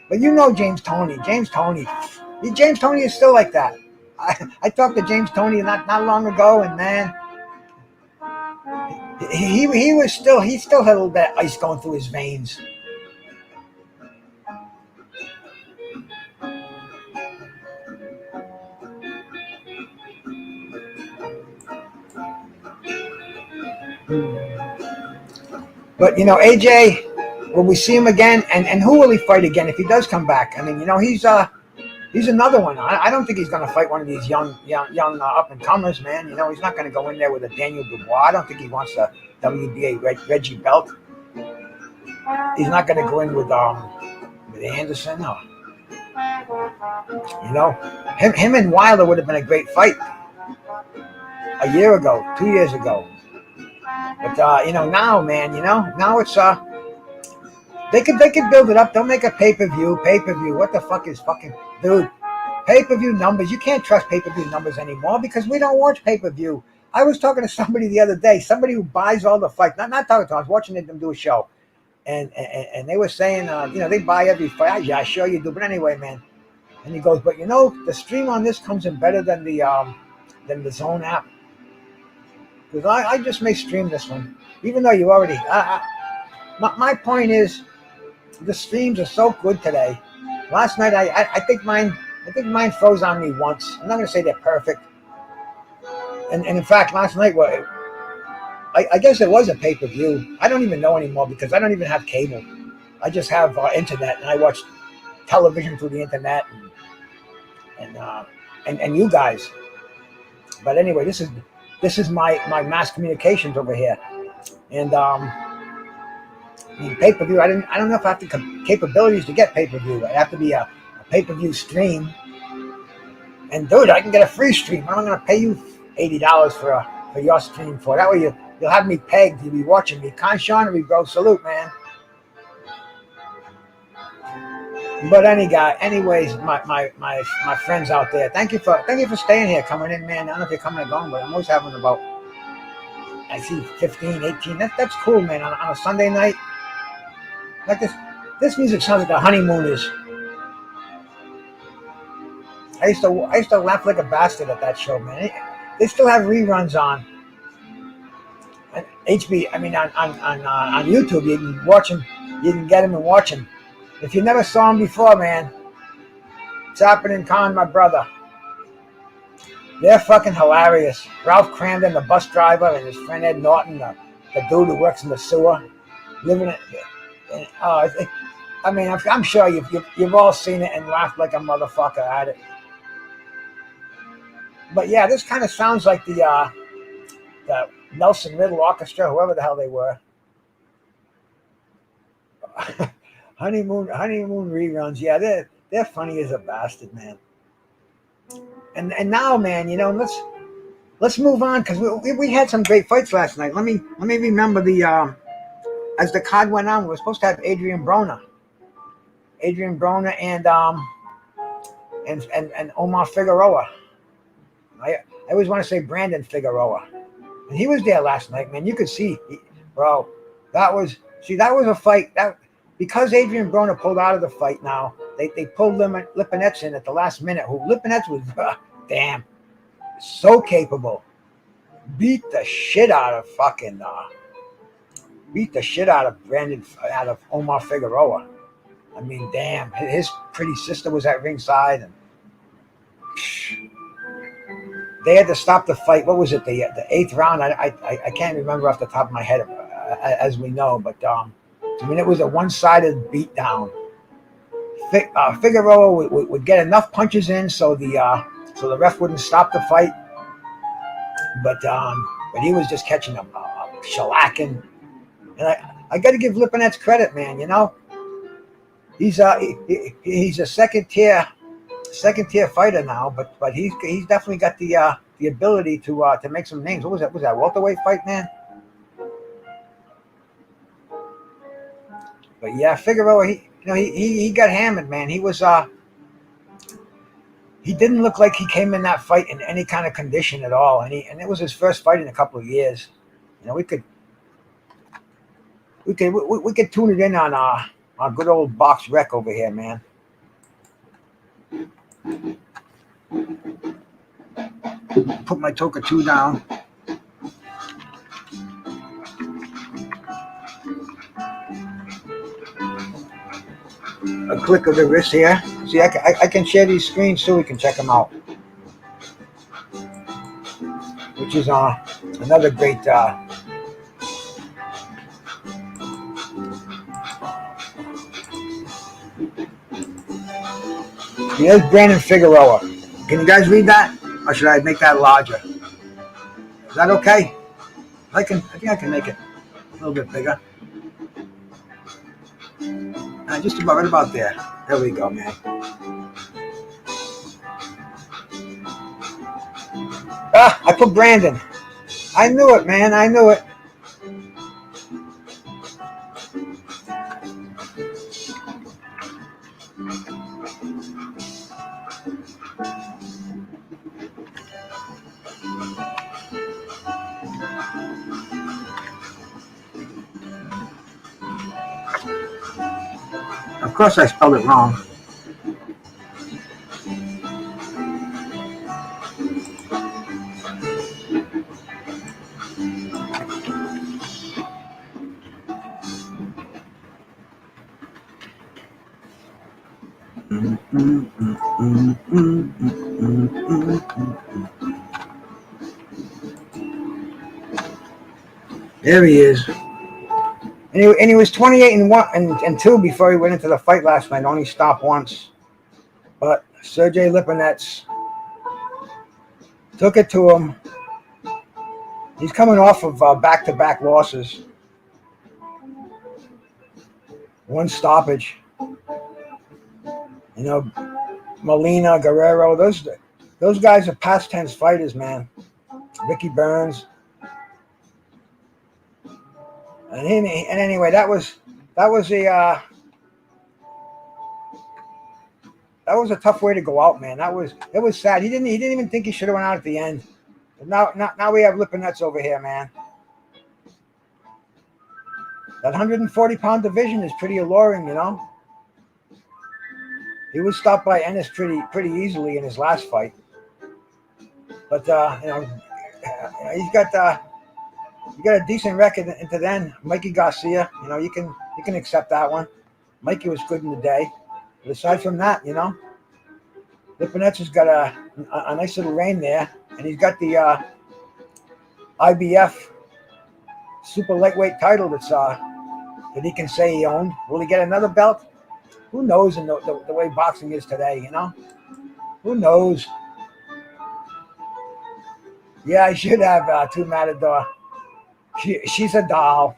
But you know James Toney is still like that. I talked to James Toney not long ago, and man, he still had a little bit of ice going through his veins. But you know, AJ, will we see him again? And who will he fight again if he does come back? I mean, you know, he's another one. I don't think he's going to fight one of these young up and comers, man. You know, he's not going to go in there with a Daniel Dubois. I don't think he wants a WBA Reggie Belt. He's not going to go in with Anderson. Or, you know, him and Wilder would have been a great fight a year ago, 2 years ago. But you know, now, man, you know, now it's they could build it up. They'll make a pay-per-view. What the fuck is fucking dude? Pay-per-view numbers. You can't trust pay-per-view numbers anymore because we don't watch pay-per-view. I was talking to somebody the other day, somebody who buys all the fights. Not talking to them, I was watching them do a show. And they were saying, you know, they buy every fight. Yeah, sure you do. But anyway, man. And he goes, but you know, the stream on this comes in better than the Zone app. Because I just may stream this one, even though you already. My point is, the streams are so good today. Last night, I think mine froze on me once. I'm not going to say they're perfect. And in fact, last night, well, I guess it was a pay-per-view. I don't even know anymore because I don't even have cable. I just have internet, and I watch television through the internet and you guys. But anyway, this is my mass communications over here, and pay-per-view. I don't know if I have the capabilities to get pay-per-view. I have to be a pay-per-view stream. And dude, I can get a free stream. I'm going to pay you $80 for your stream for that way. You'll have me pegged. You'll be watching me. Conscionery, bro. Salute, man. But anyways, my friends out there, thank you for staying here, coming in, man. I don't know if you're coming or going, but I'm always having about, I see 15, 18. That's cool, man. On a Sunday night, like this music sounds like the Honeymooners. I used to laugh like a bastard at that show, man. They still have reruns on on YouTube. You can watch them. You can get them and watch them. If you never saw them before, man, Tappin and Khan, my brother, they're fucking hilarious. Ralph Crandon, the bus driver, and his friend Ed Norton, the dude who works in the sewer, living it. I'm sure you've all seen it and laughed like a motherfucker at it. But yeah, this kind of sounds like the Nelson Riddle Orchestra, whoever the hell they were. Honeymoon reruns. Yeah, they're funny as a bastard, man. And now, man, you know, let's move on because we had some great fights last night. Let me remember as the card went on, we were supposed to have Adrian Broner and Omar Figueroa. I always want to say Brandon Figueroa, and he was there last night, man. You could see, bro, that was a fight that because Adrian Broner pulled out of the fight. Now they pulled Lipinets in at the last minute. Who Lipinets was damn so capable, beat the shit out of Omar Figueroa. I mean, damn, his pretty sister was at ringside, and they had to stop the fight. What was it? The eighth round? I can't remember off the top of my head, as we know, but I mean, it was a one-sided beatdown. Figueroa would get enough punches in so the ref wouldn't stop the fight, but he was just catching a shellacking. And I got to give Lipinets credit, man. You know, he's a second tier fighter now, but he's definitely got the ability to make some names. What was that? Was that welterweight fight, man? But yeah, Figueroa, he got hammered, man. He didn't look like he came in that fight in any kind of condition at all, and it was his first fight in a couple of years. You know, we could tune it in on our good old box rec over here, man. Put my Toka 2 down. A click of the wrist here. See, I can share these screens so we can check them out, which is another great. Here's Brandon Figueroa. Can you guys read that, or should I make that larger? Is that okay? I think I can make it a little bit bigger. Just about right about there. There we go, man. I put Brandon. I knew it, man. I knew it. Of course, I spelled it wrong. There he is. And he was 28-1 2 before he went into the fight last night. Only stopped once. But Sergey Lipinets took it to him. He's coming off of back-to-back losses. One stoppage. You know, Molina, Guerrero, those guys are past tense fighters, man. Ricky Burns. And anyway, that was a tough way to go out, man. It was sad. He didn't even think he should have went out at the end. But now we have Lipinets over here, man. That 140-pound division is pretty alluring, you know. He was stopped by Ennis pretty easily in his last fight, but you know, he's got a decent record into then. Mikey Garcia, you know, you can accept that one. Mikey was good in the day, but aside from that, you know, Lipinets has got a nice little reign there, and he's got the IBF super lightweight title that he can say he owned. Will he get another belt? Who knows in the way boxing is today, you know? Who knows? Yeah, I should have two Matador. She's a doll.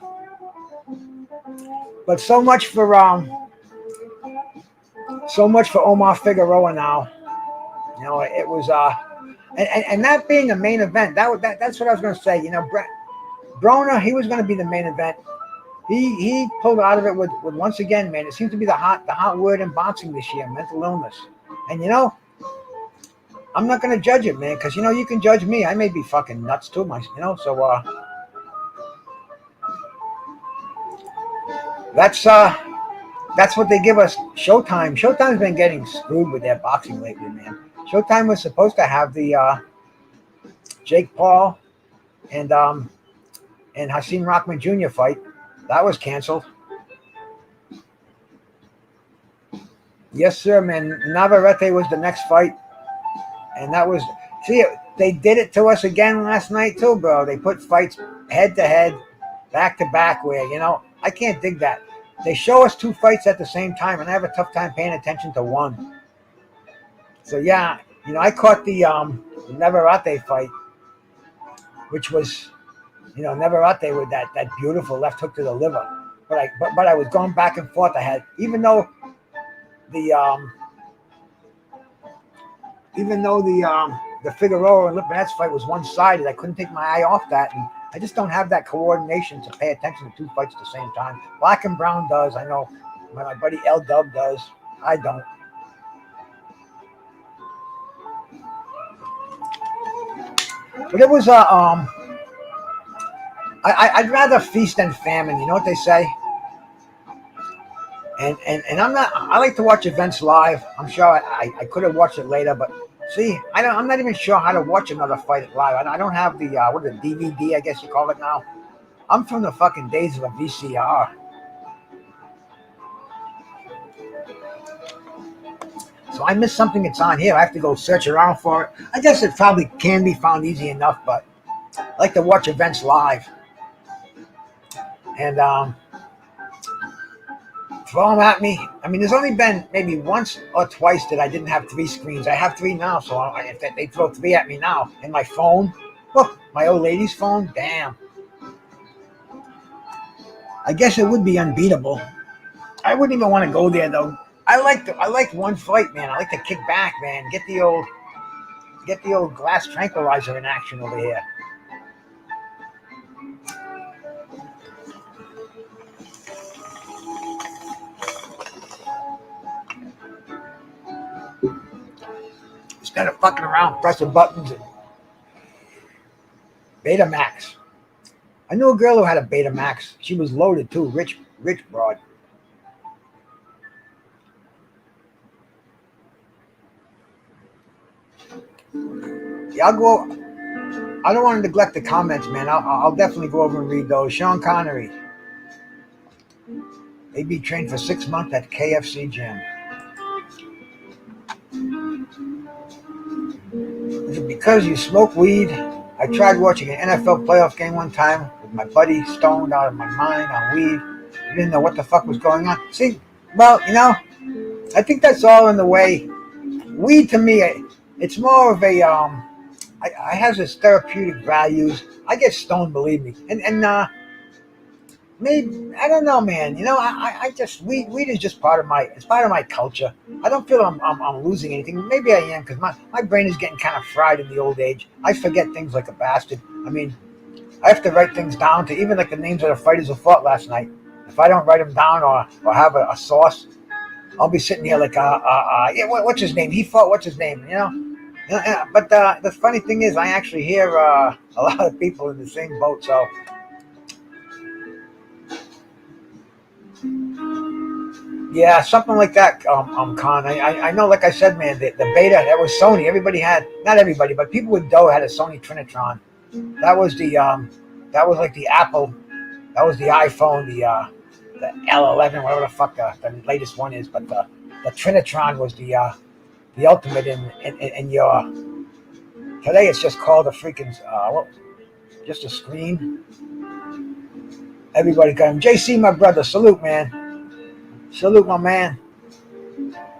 But so much for Omar Figueroa now. You know, it was and that being the main event, that's what I was going to say. You know, Broner, he was going to be the main event. He pulled out of it with once again, man. It seems to be the hot word in boxing this year, mental illness. And you know, I'm not going to judge it, man, because you know you can judge me. I may be fucking nuts too, you know. So that's what they give us. Showtime. Showtime's been getting screwed with their boxing lately, man. Showtime was supposed to have the Jake Paul and Hakeem Rockman Jr. fight. That was canceled. Yes, sir, man. Navarrete was the next fight, and that was see. They did it to us again last night too, bro. They put fights head to head, back to back. Where I can't dig that. They show us two fights at the same time, and I have a tough time paying attention to one. So yeah, I caught the Navarrete fight, which was Navarrete with that beautiful left hook to the liver. But I was going back and forth. I had the um the Figueroa and Lipinets fight was one sided. I couldn't take my eye off that, and I just don't have that coordination to pay attention to two fights at the same time. Black and Brown does. I know my buddy L Dub does. I don't. But it was I'd rather feast than famine. You know what they say? And I'm not. I like to watch events live. I'm sure I could have watched it later, but see, I'm not even sure how to watch another fight live. I don't have the what is it, DVD? I guess you call it now. I'm from the fucking days of a VCR. So I miss something that's on here. I have to go search around for it. I guess it probably can be found easy enough, but I like to watch events live. And throw them at me. I mean, there's only been maybe once or twice that I didn't have three screens. I have three now, so if they throw three at me now, and my phone, look, my old lady's phone, damn. I guess it would be unbeatable. I wouldn't even want to go there though. I like one fight, man. I like to kick back, man. Get the old glass tranquilizer in action over here. Instead of fucking around pressing buttons and Betamax. I knew a girl who had a Betamax. She was loaded too, rich broad. Yeah, I'll go. I don't want to neglect the comments, man. I'll definitely go over and read those. Sean Connery. AB trained for 6 months at KFC gym. Is it because you smoke weed? I tried watching an NFL playoff game one time with my buddy stoned out of my mind on weed. I didn't know what the fuck was going on. See, well, I think that's all in the way. Weed to me, it's more of a I has its therapeutic values. I get stoned, believe me, and maybe I don't know, man. I just weed is just part of my culture. I don't feel I'm losing anything. Maybe I am because my brain is getting kind of fried in the old age. I forget things like a bastard. I mean, I have to write things down to even like the names of the fighters who fought last night. If I don't write them down or have a source, I'll be sitting here like yeah, what's his name? He fought. What's his name? But the funny thing is, I actually hear a lot of people in the same boat. So. Yeah, something like that, Con. I know, like I said, man, the beta, that was Sony. Everybody had, not everybody, but people with dough had a Sony Trinitron. That was that was like the Apple, that was the iPhone, the L11, whatever the fuck the latest one is. But the Trinitron was the ultimate in your, today it's just called a freaking, just a screen. Everybody got him. JC, my brother, salute, man. Salute, my man.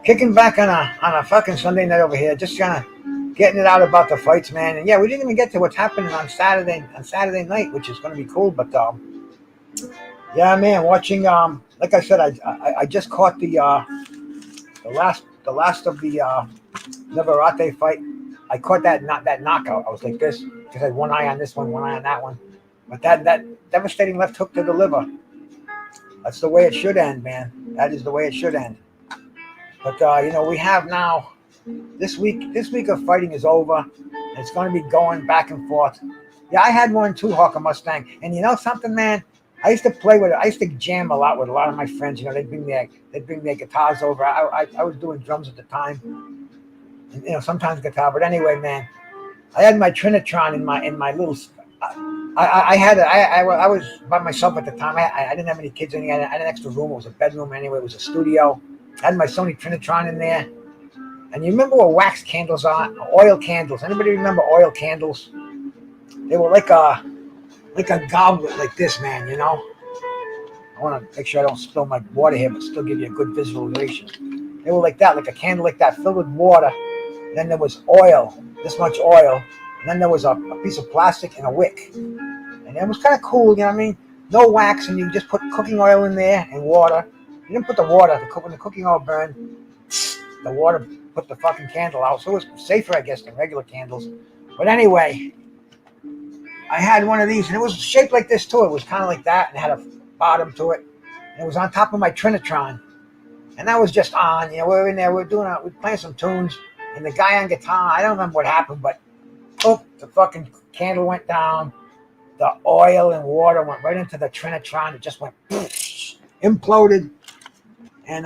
Kicking back on a fucking Sunday night over here, just kind of getting it out about the fights, man. And yeah, we didn't even get to what's happening on Saturday night, which is going to be cool. But yeah, man, watching like I said, I just caught the last of the Navarrete fight. I caught that knockout. I was like this because I had one eye on this one eye on that one. But that devastating left hook to the liver. That's the way it should end, man. That is the way it should end. But we have now this week of fighting is over. And it's going to be going back and forth. Yeah, I had one too, Hawker Mustang. And you know something, man? I used to jam a lot with a lot of my friends. They'd bring their guitars over. I was doing drums at the time. And, sometimes guitar. But anyway, man, I had my Trinitron in my little. I was by myself at the time. I didn't have any kids in here. I had an extra room. It was a bedroom anyway. It was a studio. I had my Sony Trinitron in there. And you remember what wax candles are? Oil candles. Anybody remember oil candles? They were like a goblet like this, man, you know? I want to make sure I don't spill my water here, but still give you a good visualization. They were like that, like a candle like that, filled with water. And then there was oil, this much oil. And then there was a piece of plastic and a wick. And it was kind of cool, you know what I mean? No wax, and you just put cooking oil in there and water. You didn't put the water. When the cooking oil burned, the water put the fucking candle out. So it was safer, I guess, than regular candles. But anyway, I had one of these, and it was shaped like this, too. It was kind of like that, and it had a bottom to it. And it was on top of my Trinitron. And that was just on. You know, we were in there, we were playing some tunes, and the guy on guitar, I don't remember what happened, but the fucking candle went down. The oil and water went right into the Trinitron. It just went imploded. And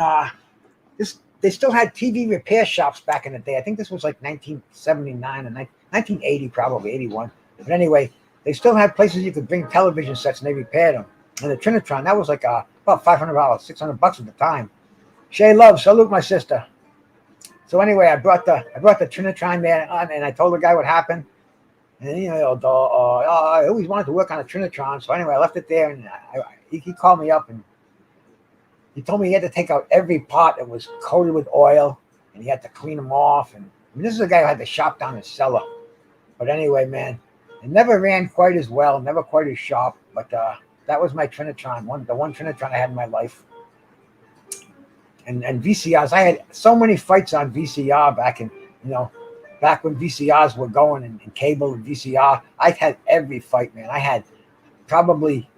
they still had TV repair shops back in the day. I think this was like 1979 and 1980, probably 81. But anyway, they still had places you could bring television sets and they repaired them. And the Trinitron, that was like about $500, $600 at the time. Shay Love, salute my sister. So anyway, I brought the Trinitron there and I told the guy what happened. And you know, I always wanted to work on a Trinitron. So anyway, I left it there, and he called me up, and he told me he had to take out every pot that was coated with oil, and he had to clean them off. And I mean, this is a guy who had the shop down his cellar. But anyway, man, it never ran quite as well, never quite as sharp. But that was my Trinitron, the one Trinitron I had in my life. And VCRs, I had so many fights on VCR back when VCRs were going and cable and VCR. I had every fight, man. I had probably,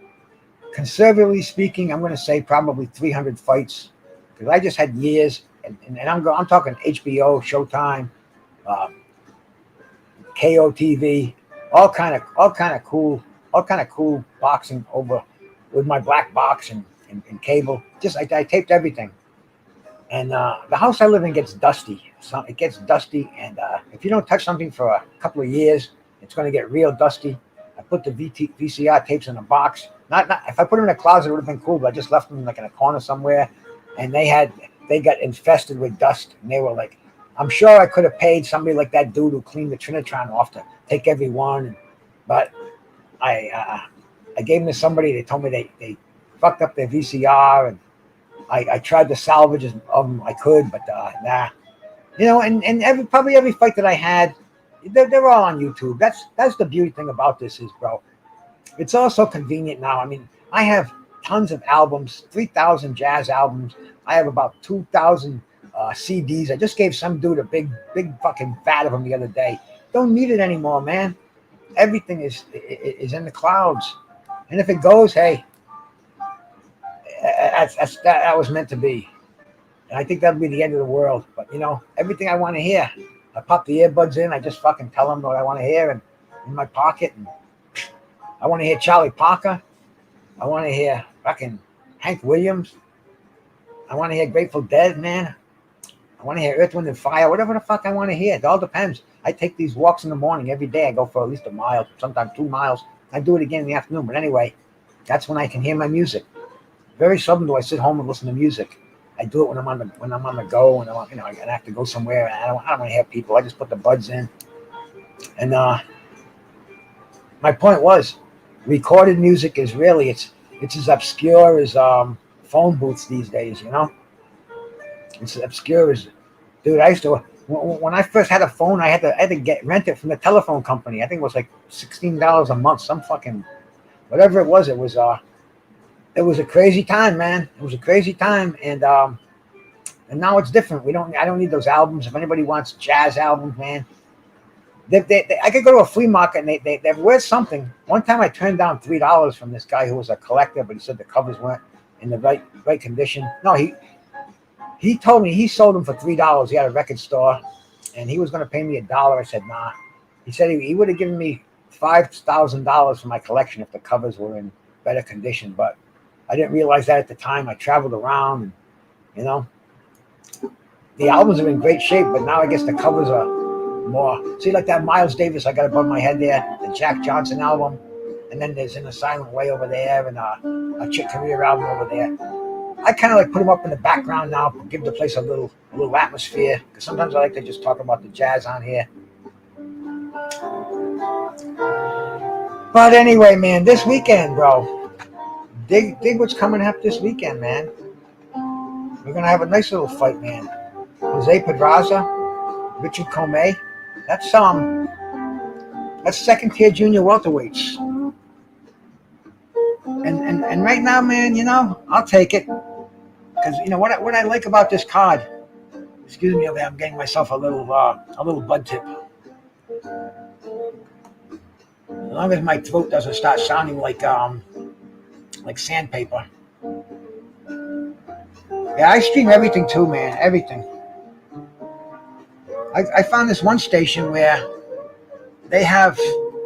conservatively speaking, I'm going to say probably 300 fights because I just had years. And I'm talking HBO, Showtime, KOTV, all kind of cool boxing over with my black box and cable. Just I taped everything. And the house I live in gets dusty. So it gets dusty, and if you don't touch something for a couple of years, it's going to get real dusty. I put the VCR tapes in a box. Not if I put them in a closet, it would have been cool, but I just left them like in a corner somewhere, and they got infested with dust. And they were like, I'm sure I could have paid somebody like that dude who cleaned the Trinitron off to take every one, but I gave them to somebody. They told me they fucked up their VCR, and I tried to salvage of them I could, but nah. You know, and probably every fight that I had, they're all on YouTube. That's the beauty thing about this is, bro. It's all so convenient now. I mean, I have tons of albums, 3,000 jazz albums. I have about 2,000 CDs. I just gave some dude a big fucking vat of them the other day. Don't need it anymore, man. Everything is in the clouds. And if it goes, hey, that was meant to be. And I think that'll be the end of the world. But, you know, everything I want to hear, I pop the earbuds in. I just fucking tell them what I want to hear and in my pocket. And I want to hear Charlie Parker. I want to hear fucking Hank Williams. I want to hear Grateful Dead, man. I want to hear Earth, Wind, and Fire. Whatever the fuck I want to hear. It all depends. I take these walks in the morning every day. I go for at least a mile, sometimes 2 miles. I do it again in the afternoon. But anyway, that's when I can hear my music. Very seldom do I sit home and listen to music. I do it when I'm on the go, and I have to go somewhere. And I don't want to hear people. I just put the buds in. And my point was, recorded music is really it's as obscure as phone booths these days. You know, it's as obscure as, dude. I used to when I first had a phone, I had to rent it from the telephone company. I think it was like $16 a month. Some fucking whatever it was. It was a crazy time, man. It was a crazy time, and now it's different. I don't need those albums. If anybody wants jazz albums, man, I could go to a flea market and they're worth something. One time I turned down $3 from this guy who was a collector, but he said the covers weren't in the right condition. No, he told me he sold them for $3. He had a record store, and he was going to pay me $1. I said nah. He said he would have given me $5,000 for my collection if the covers were in better condition, but I didn't realize that at the time. I traveled around, and, you know, the albums are in great shape, but now I guess the covers are more. See, like that Miles Davis I got above my head there, the Jack Johnson album, and then there's In a Silent Way over there, and a Chick Corea album over there. I kind of like put him up in the background now, give the place a little atmosphere. Because sometimes I like to just talk about the jazz on here. But anyway, man, this weekend, bro, dig what's coming up this weekend, man. We're gonna have a nice little fight, man. Jose Pedraza, Richard Comey. That's second tier junior welterweights. And right now, man, I'll take it. Because what I like about this card. Excuse me, I'm getting myself a little bud tip. As long as my throat doesn't start sounding like sandpaper. Yeah, I stream everything too, man. Everything. I found this one station where they have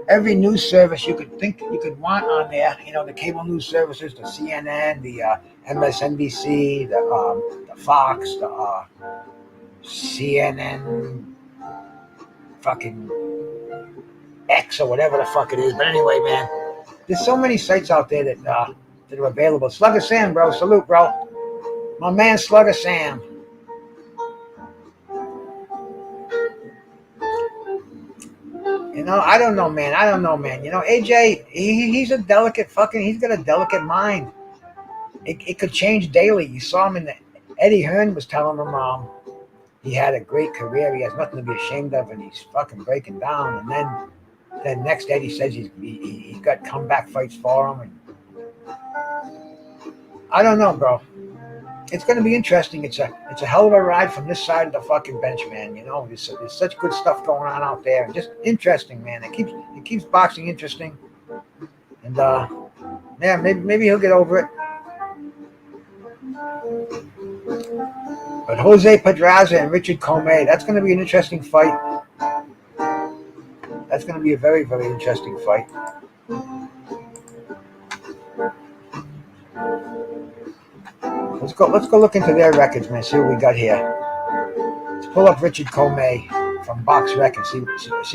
every news service you could think you could want on there. The cable news services, the CNN, the MSNBC, the Fox, the CNN, fucking X or whatever the fuck it is. But anyway, man, there's so many sites out there that are available. Slugger Sam, bro. Salute, bro. My man, Slugger Sam. I don't know, man. AJ, he's a delicate he's got a delicate mind. It could change daily. You saw him Eddie Hearn was telling him he had a great career. He has nothing to be ashamed of, and he's fucking breaking down. And then next Eddie says he's got comeback fights for him. And I don't know, bro. It's going to be interesting. It's a hell of a ride from this side of the fucking bench, man. There's such good stuff going on out there, and just interesting, man. It keeps boxing interesting, and yeah, maybe he'll get over it. But Jose Pedraza and Richard Comey, that's going to be an interesting fight. That's going to be a very, very interesting fight. Let's go look into their records, man. See what we got here. Let's pull up Richard Comey from Box Rec and see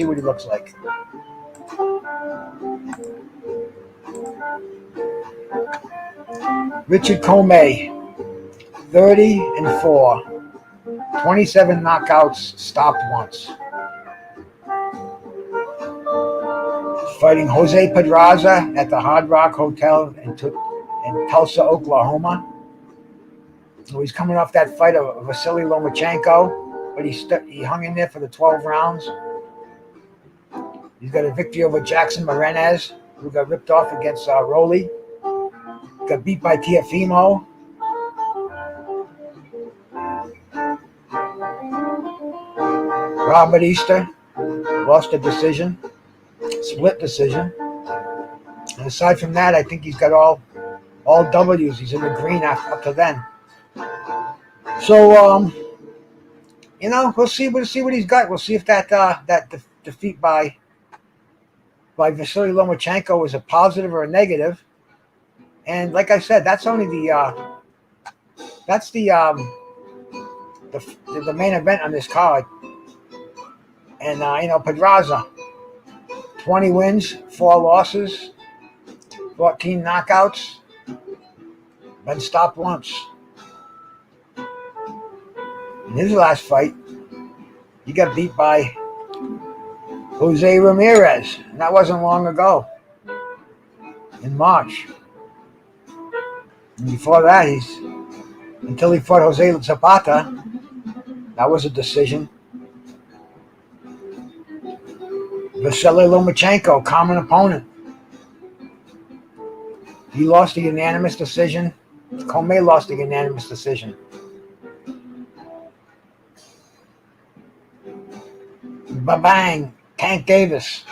what he looks like. Richard Comey, 30-4, 27 knockouts, stopped once. Fighting Jose Pedraza at the Hard Rock Hotel in Tulsa, Oklahoma. He's coming off that fight of Vasily Lomachenko, but he hung in there for the 12 rounds. He's got a victory over Jackson Morenez, who got ripped off against Rowley. Got beat by Tiafimo. Robert Easter lost a decision, split decision. And aside from that, I think he's got all W's. He's in the green up to then. So, we'll see what he's got. We'll see if that defeat by Vasily Lomachenko is a positive or a negative. And like I said, that's only the main event on this card. And Pedraza, 20 wins, 4 losses, 14 knockouts, been stopped once. In his last fight, he got beat by Jose Ramirez, and that wasn't long ago, in March. And before that, until he fought Jose Zapata, that was a decision. Vasily Lomachenko, common opponent. He lost a unanimous decision. Comey lost a unanimous decision. Ba-bang, Tank Davis.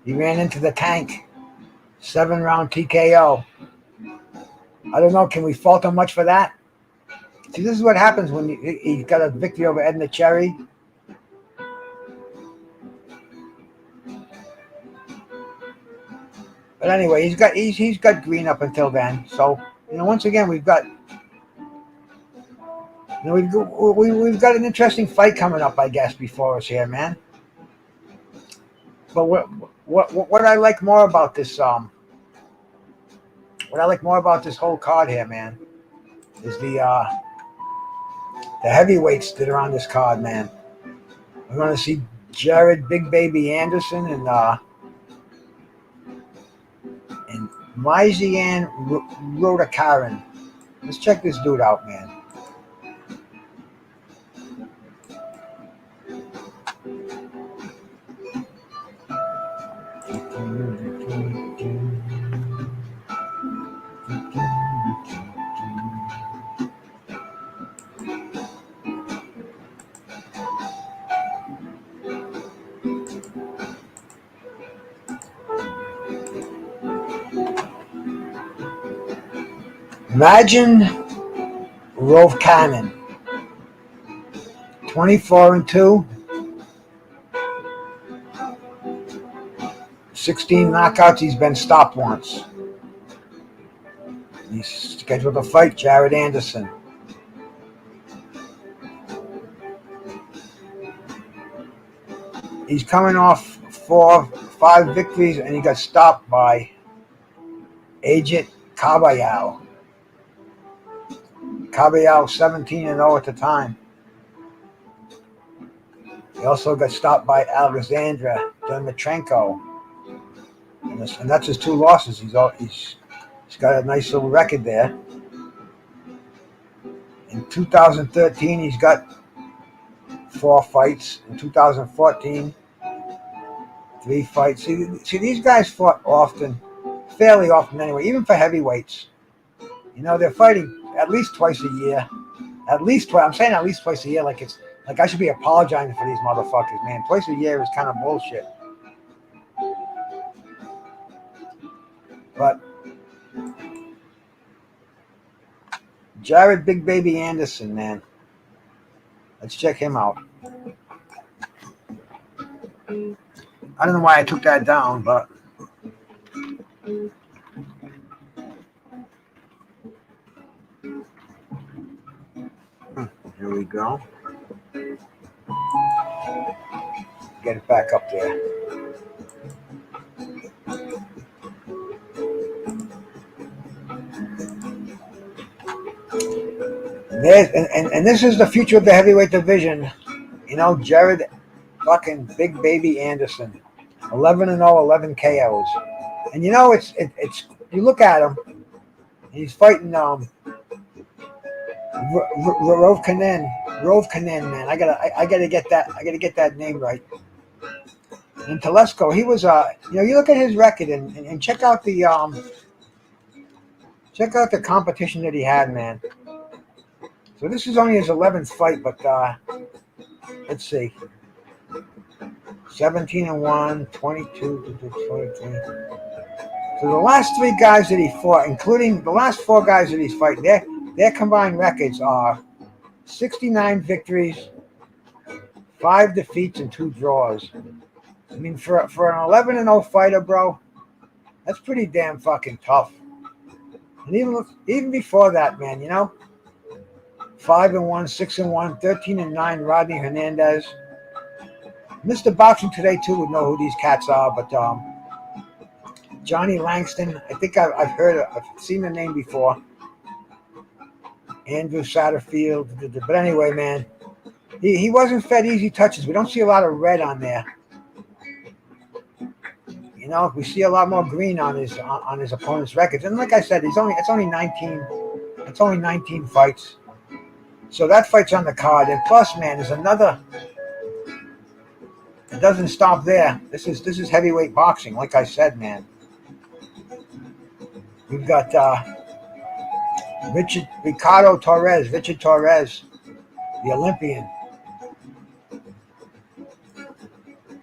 He ran into the tank. 7-round TKO. I don't know, can we fault him much for that? See, this is what happens when he got a victory over Edna Cherry. But anyway, he's got green up until then. So, once again, we've got we've got an interesting fight coming up, I guess, before us here, man. But what I like more about this whole card here, man, is the heavyweights that are on this card, man. We're going to see Jared Big Baby Anderson and Maizian Rodakaran. Let's check this dude out, man. Imagine Rove Cannon, 24-2, 16 knockouts. He's been stopped once. He's scheduled to fight Jared Anderson. He's coming off 5 victories, and he got stopped by Ajit Kabayal. Kabayal 17-0 at the time. He also got stopped by Alexandra Dmitrenko. And that's his 2 losses. He's got a nice little record there. In 2013, he's got 4 fights. In 2014, 3 fights. See, these guys fought fairly often anyway, even for heavyweights. You know, they're fighting at least twice a year. I'm saying at least twice a year, like I should be apologizing for these motherfuckers, man. Twice a year is kind of bullshit. But Jared Big Baby Anderson, man. Let's check him out. I don't know why I took that down, but here we go. Get it back up there. And this is the future of the heavyweight division. You know, Jared fucking Big Baby Anderson, 11-0, 11 KOs. And you know, it's you look at him, he's fighting Rove Kanen, man. I gotta get that name right. And Telesco, he was you look at his record and check out the competition that he had, man. So this is only his 11th fight, but let's see. 17-1, 22, 23. So the last 3 guys that he fought, including the last 4 guys that he's fighting, their combined records are 69 victories, 5 defeats, and 2 draws. I mean, for an 11-0 fighter, bro, that's pretty damn fucking tough. And even before that, man, you know, 5-1, 6-1, 13-9, Rodney Hernandez. Mr. Boxing Today too would know who these cats are, but Johnny Langston, I think I've seen the name before. Andrew Satterfield, but anyway, man, he wasn't fed easy touches. We don't see a lot of red on there. You know, we see a lot more green on his opponent's records. And like I said, it's only 19 fights. So that fight's on the card. And plus, man, there's another. It doesn't stop there. This is heavyweight boxing, like I said, man. We've got Richard Torres, the Olympian.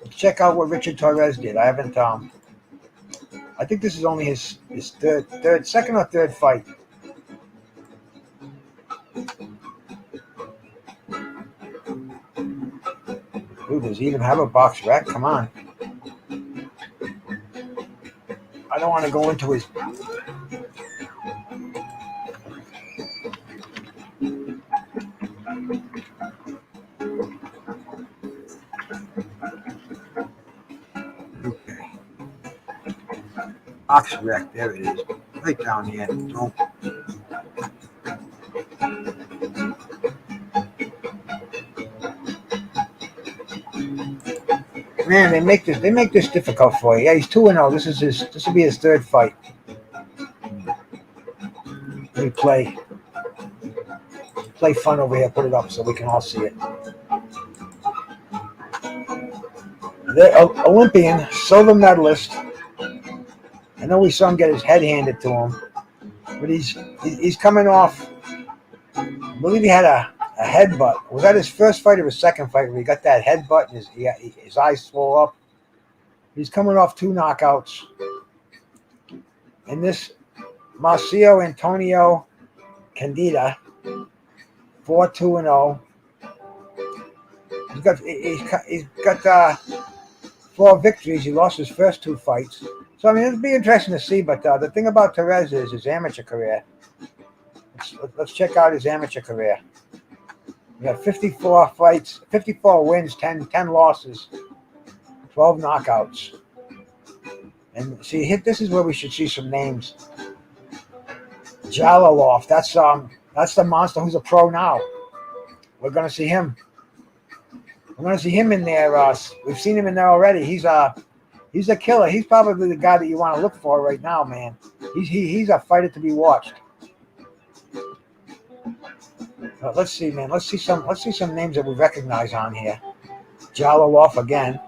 Let's check out what Richard Torres did. I haven't. I think this is only his second or third fight. Dude, does he even have a box rec? Come on. I don't want to go into his. Okay. Box rec, there it is. Right down here. Don't. Man, they make this difficult for you. Yeah, he's 2-0. This will be his third fight. Let me play fun over here. Put it up so we can all see it. The Olympian, silver medalist. I know we saw him get his head handed to him, but he's coming off. I believe he had a headbutt. Was that his first fight or his second fight where he got that headbutt and his eyes swole up? He's coming off 2 knockouts. And this Marcio Antonio Candida, 4-2-0. He's got 4 victories. He lost his first 2 fights. So, I mean, it'll be interesting to see. But the thing about Perez is his amateur career. Let's check out his amateur career. He got 54 fights, 54 wins, 10 losses, 12 knockouts. And see, this is where we should see some names. Jalilov, that's the monster who's a pro now. We're gonna see him. We're gonna see him in there. We've seen him in there already. He's a killer. He's probably the guy that you want to look for right now, man. He's a fighter to be watched. Let's see, man. Let's see some names that we recognize on here. Jalilov again.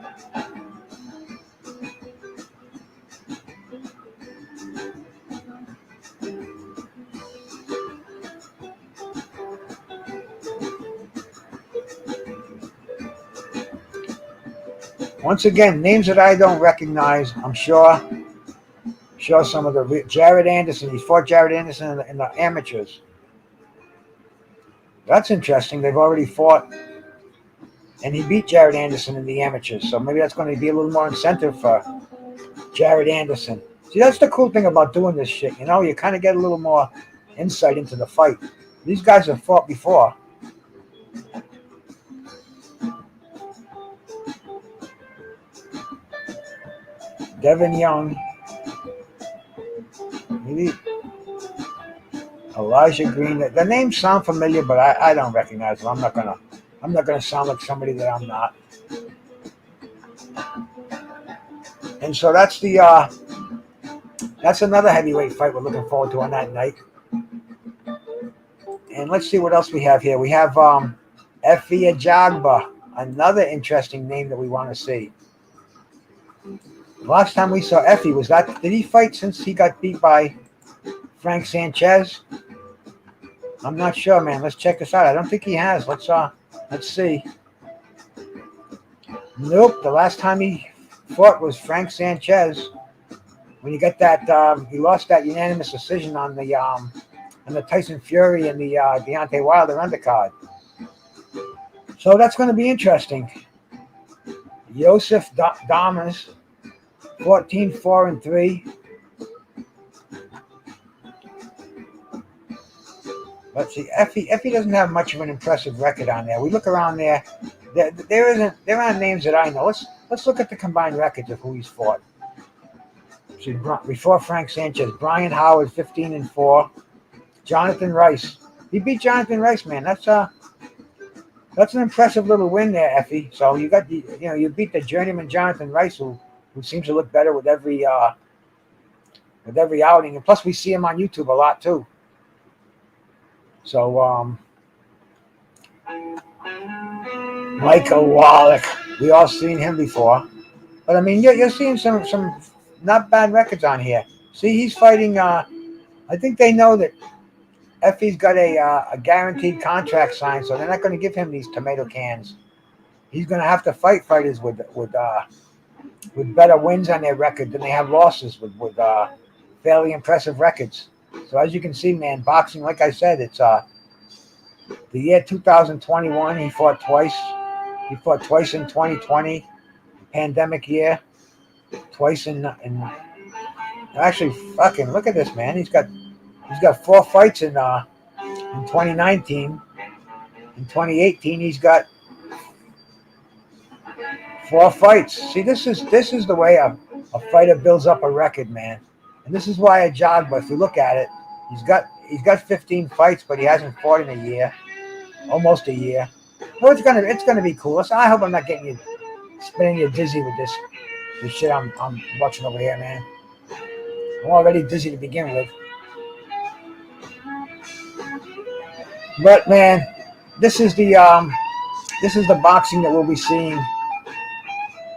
Once again, names that I don't recognize. I'm sure some of the Jared Anderson. He fought Jared Anderson in the amateurs. That's interesting. They've already fought, and he beat Jared Anderson in the amateurs. So maybe that's going to be a little more incentive for Jared Anderson. See, that's the cool thing about doing this shit. You know, you kind of get a little more insight into the fight. These guys have fought before. Devin Young. Maybe Elijah Green. The names sound familiar, but I don't recognize them. I'm not gonna sound like somebody that I'm not. And so that's another heavyweight fight we're looking forward to on that night. And let's see what else we have here. We have Effie Ajagba, another interesting name that we want to see. Last time we saw Effie, did he fight since he got beat by Frank Sanchez? I'm not sure, man. Let's check this out. I don't think he has. Let's see. Nope. The last time he fought was Frank Sanchez. When he got that, he lost that unanimous decision on the Tyson Fury and the Deontay Wilder undercard. So that's going to be interesting. Joseph Damas, 14-4-3. Let's see. Effie doesn't have much of an impressive record on there. We look around there. There aren't names that I know. Let's look at the combined records of who he's fought. See, before Frank Sanchez, Brian Howard, 15-4. Jonathan Rice. He beat Jonathan Rice, man. That's an impressive little win there, Effie. So you beat the journeyman Jonathan Rice, who seems to look better with every outing, and plus we see him on YouTube a lot too. So Michael Wallach, we all seen him before, but I mean you're seeing some not bad records on here. See, he's fighting. I think they know that Effie's got a guaranteed contract signed, so they're not going to give him these tomato cans. He's going to have to fight fighters with better wins on their record than they have losses with fairly impressive records. So as you can see, man, boxing, like I said, it's the year 2021. He fought twice. He fought twice in 2020, pandemic year. Twice in actually, fucking look at this, man. He's got 4 fights in 2019. In 2018, he's got 4 fights. See, this is the way a fighter builds up a record, man. And this is why a Jogba, if you look at it, he's got 15 fights, but he hasn't fought in a year, almost a year. Well, it's gonna be cool. So I hope I'm not getting you spinning you dizzy with this shit I'm watching over here, man. I'm already dizzy to begin with. But man, this is the boxing that we'll be seeing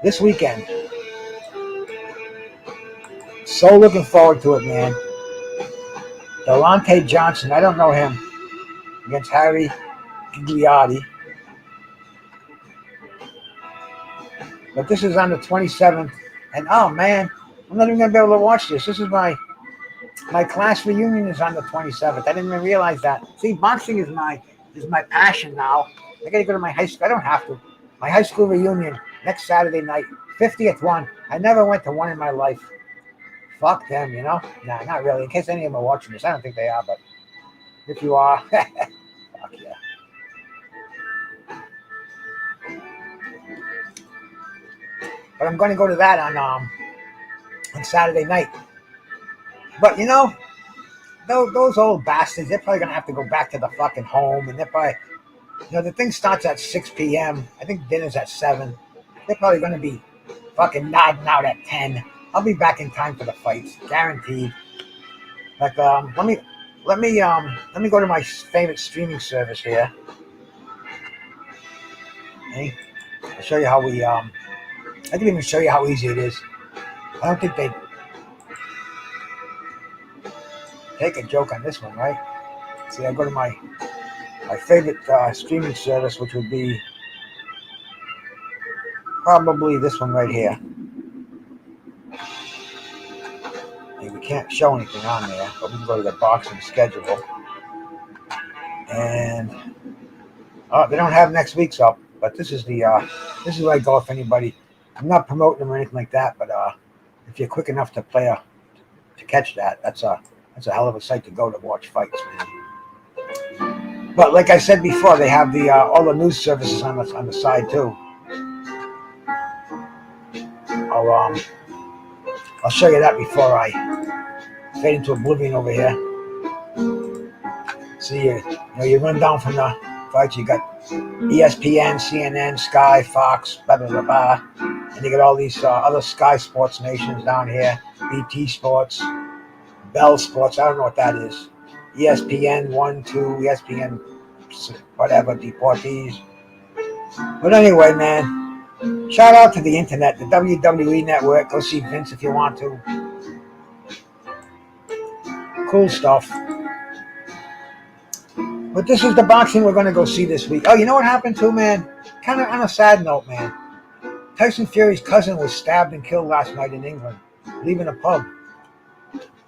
this weekend. So looking forward to it, man. Delonte Johnson, I don't know him, against Harry Gigliotti. But this is on the 27th. And oh man, I'm not even going to be able to watch this. This is my class reunion is on the 27th. I didn't even realize that. See, boxing is my passion now. I got to go to my high school. I don't have to. My high school reunion next Saturday night, 50th one. I never went to one in my life. Fuck them, you know? Nah, not really. In case any of them are watching this. I don't think they are, but if you are, fuck yeah. But I'm going to go to that on Saturday night. But you know, those old bastards, they're probably going to have to go back to the fucking home, and they're probably, you know, the thing starts at 6 p.m. I think dinner's at 7. They're probably going to be fucking nodding out at 10. I'll be back in time for the fights, guaranteed. Like, let me go to my favorite streaming service here. Okay? I'll show you how we I can even show you how easy it is. I don't think they take a joke on this one, right? See, I go to my favorite streaming service, which would be probably this one right here. And we can't show anything on there, but we can go to the boxing schedule. And they don't have next week's up, but this is where I go if anybody. I'm not promoting them or anything like that, but if you're quick enough to catch that, that's a hell of a site to go to watch fights, man. But like I said before, they have all the news services on the side too. I'll show you that before I fade into oblivion over here. See, you run down from the fights. You got ESPN, CNN, Sky, Fox, blah blah blah blah, and you got all these other Sky Sports nations down here. BT Sports, Bell Sports. I don't know what that is. ESPN 1, 2, ESPN, whatever, Deportees. But anyway, man. Shout out to the internet, the WWE Network. Go see Vince if you want to. Cool stuff. But this is the boxing we're going to go see this week. Oh, you know what happened too, man? Kind of on a sad note, man. Tyson Fury's cousin was stabbed and killed last night in England, leaving a pub.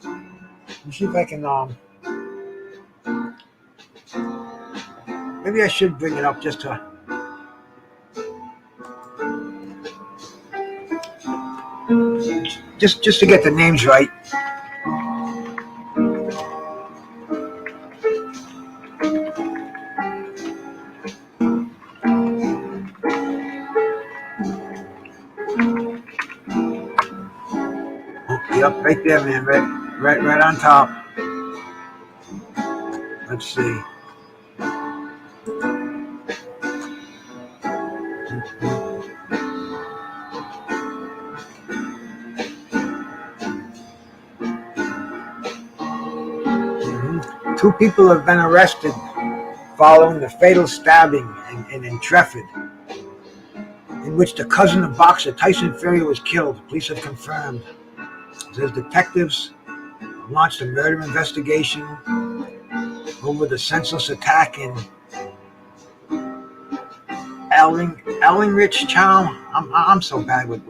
Let me see if I can... maybe I should bring it up just to... Just to get the names right. Yep, right there, man. Right on top. Let's see. Two people have been arrested following the fatal stabbing in Trefford, in which the cousin of boxer Tyson Fury was killed. Police have confirmed. It says detectives launched a murder investigation over the senseless attack in Ellingridge Town. I'm so bad with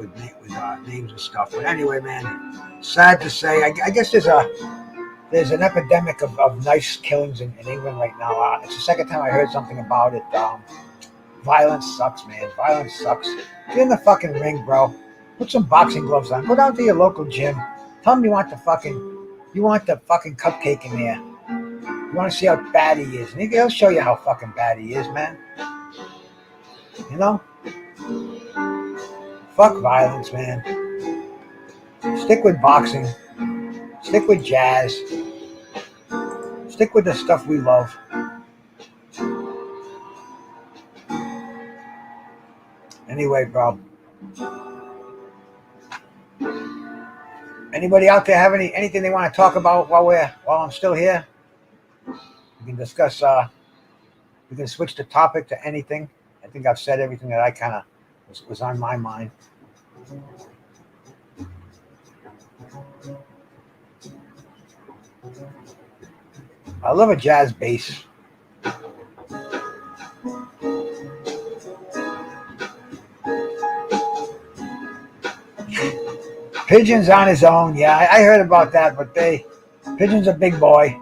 names and stuff. But anyway, man, sad to say. I guess there's an epidemic of nice killings in England right now. It's the second time I heard something about it. Violence sucks, man. Violence sucks. Get in the fucking ring, bro. Put some boxing gloves on. Go down to your local gym. Tell him you want the fucking cupcake in there. You want to see how bad he is. And he'll show you how fucking bad he is, man. You know? Fuck violence, man. Stick with boxing. Stick with jazz. Stick with the stuff we love. Anyway, bro. Anybody out there have anything they want to talk about while I'm still here? We can discuss. We can switch the topic to anything. I think I've said everything that I kind of was on my mind. I love a jazz bass. Pigeon's on his own. Yeah, I heard about that, but Pigeon's a big boy.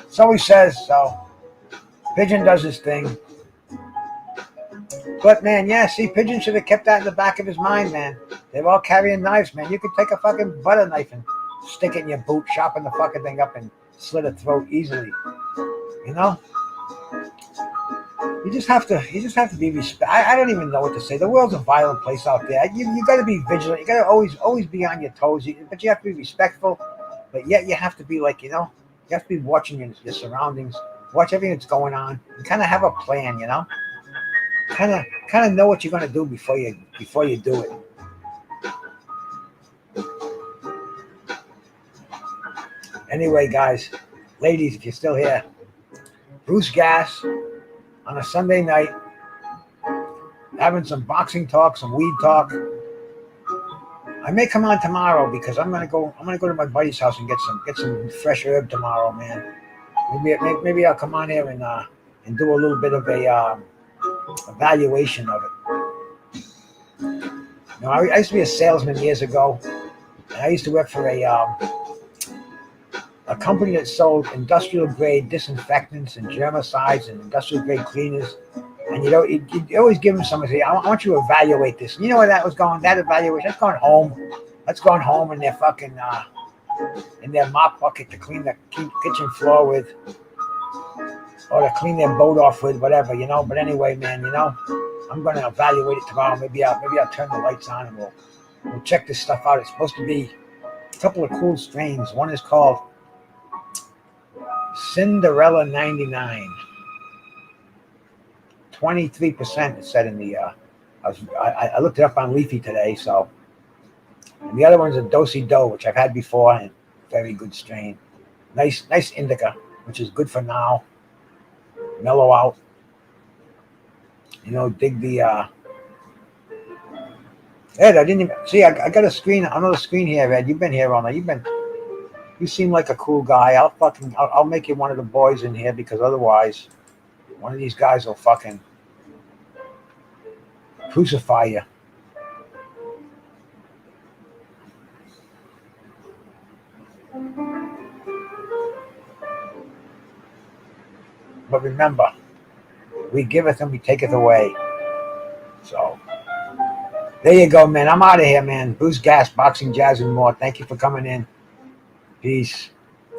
So he says. So Pigeon does his thing. But man, yeah, see, Pigeon should have kept that in the back of his mind, man. They're all carrying knives, man. You could take a fucking butter knife and stick it in your boot, sharpen the fucking thing up, and slit a throat easily. You know? You just have to be respect. I don't even know what to say. The world's a violent place out there. You got to be vigilant. You got to always be on your toes. But you have to be respectful. But yet you have to be like, you have to be watching your surroundings, watch everything that's going on, and kind of have a plan. Kind of know what you're gonna do before you do it. Anyway, guys, ladies, if you're still here, Bruce Gas on a Sunday night, having some boxing talk, some weed talk. I may come on tomorrow because I'm gonna go to my buddy's house and get some fresh herb tomorrow, man. Maybe I'll come on here and do a little bit of a evaluation of it. I used to be a salesman years ago, and I used to work for a company that sold industrial grade disinfectants and germicides and industrial grade cleaners. And you always give them something. Say, I want you to evaluate this. And you know where that was going? That evaluation. That's going home. That's going home in their fucking in their mop bucket to clean the kitchen floor with, or to clean their boat off with, whatever. But anyway, man, I'm going to evaluate it tomorrow. Maybe I'll turn the lights on and we'll check this stuff out. It's supposed to be a couple of cool strains. One is called Cinderella 99. 23% it said in the I looked it up on Leafy today. So, and the other one's a Dosey Do, which I've had before, and very good strain. Nice indica, which is good for now. Mellow out. Dig the Ed, I didn't even see. I got another screen here, Ed. You've been here all night. You seem like a cool guy. I'll make you one of the boys in here, because otherwise one of these guys will fucking crucify you. But remember, we giveth and we taketh away. So there you go, man. I'm out of here, man. Bruce Gas, boxing, jazz, and more. Thank you for coming in. Peace.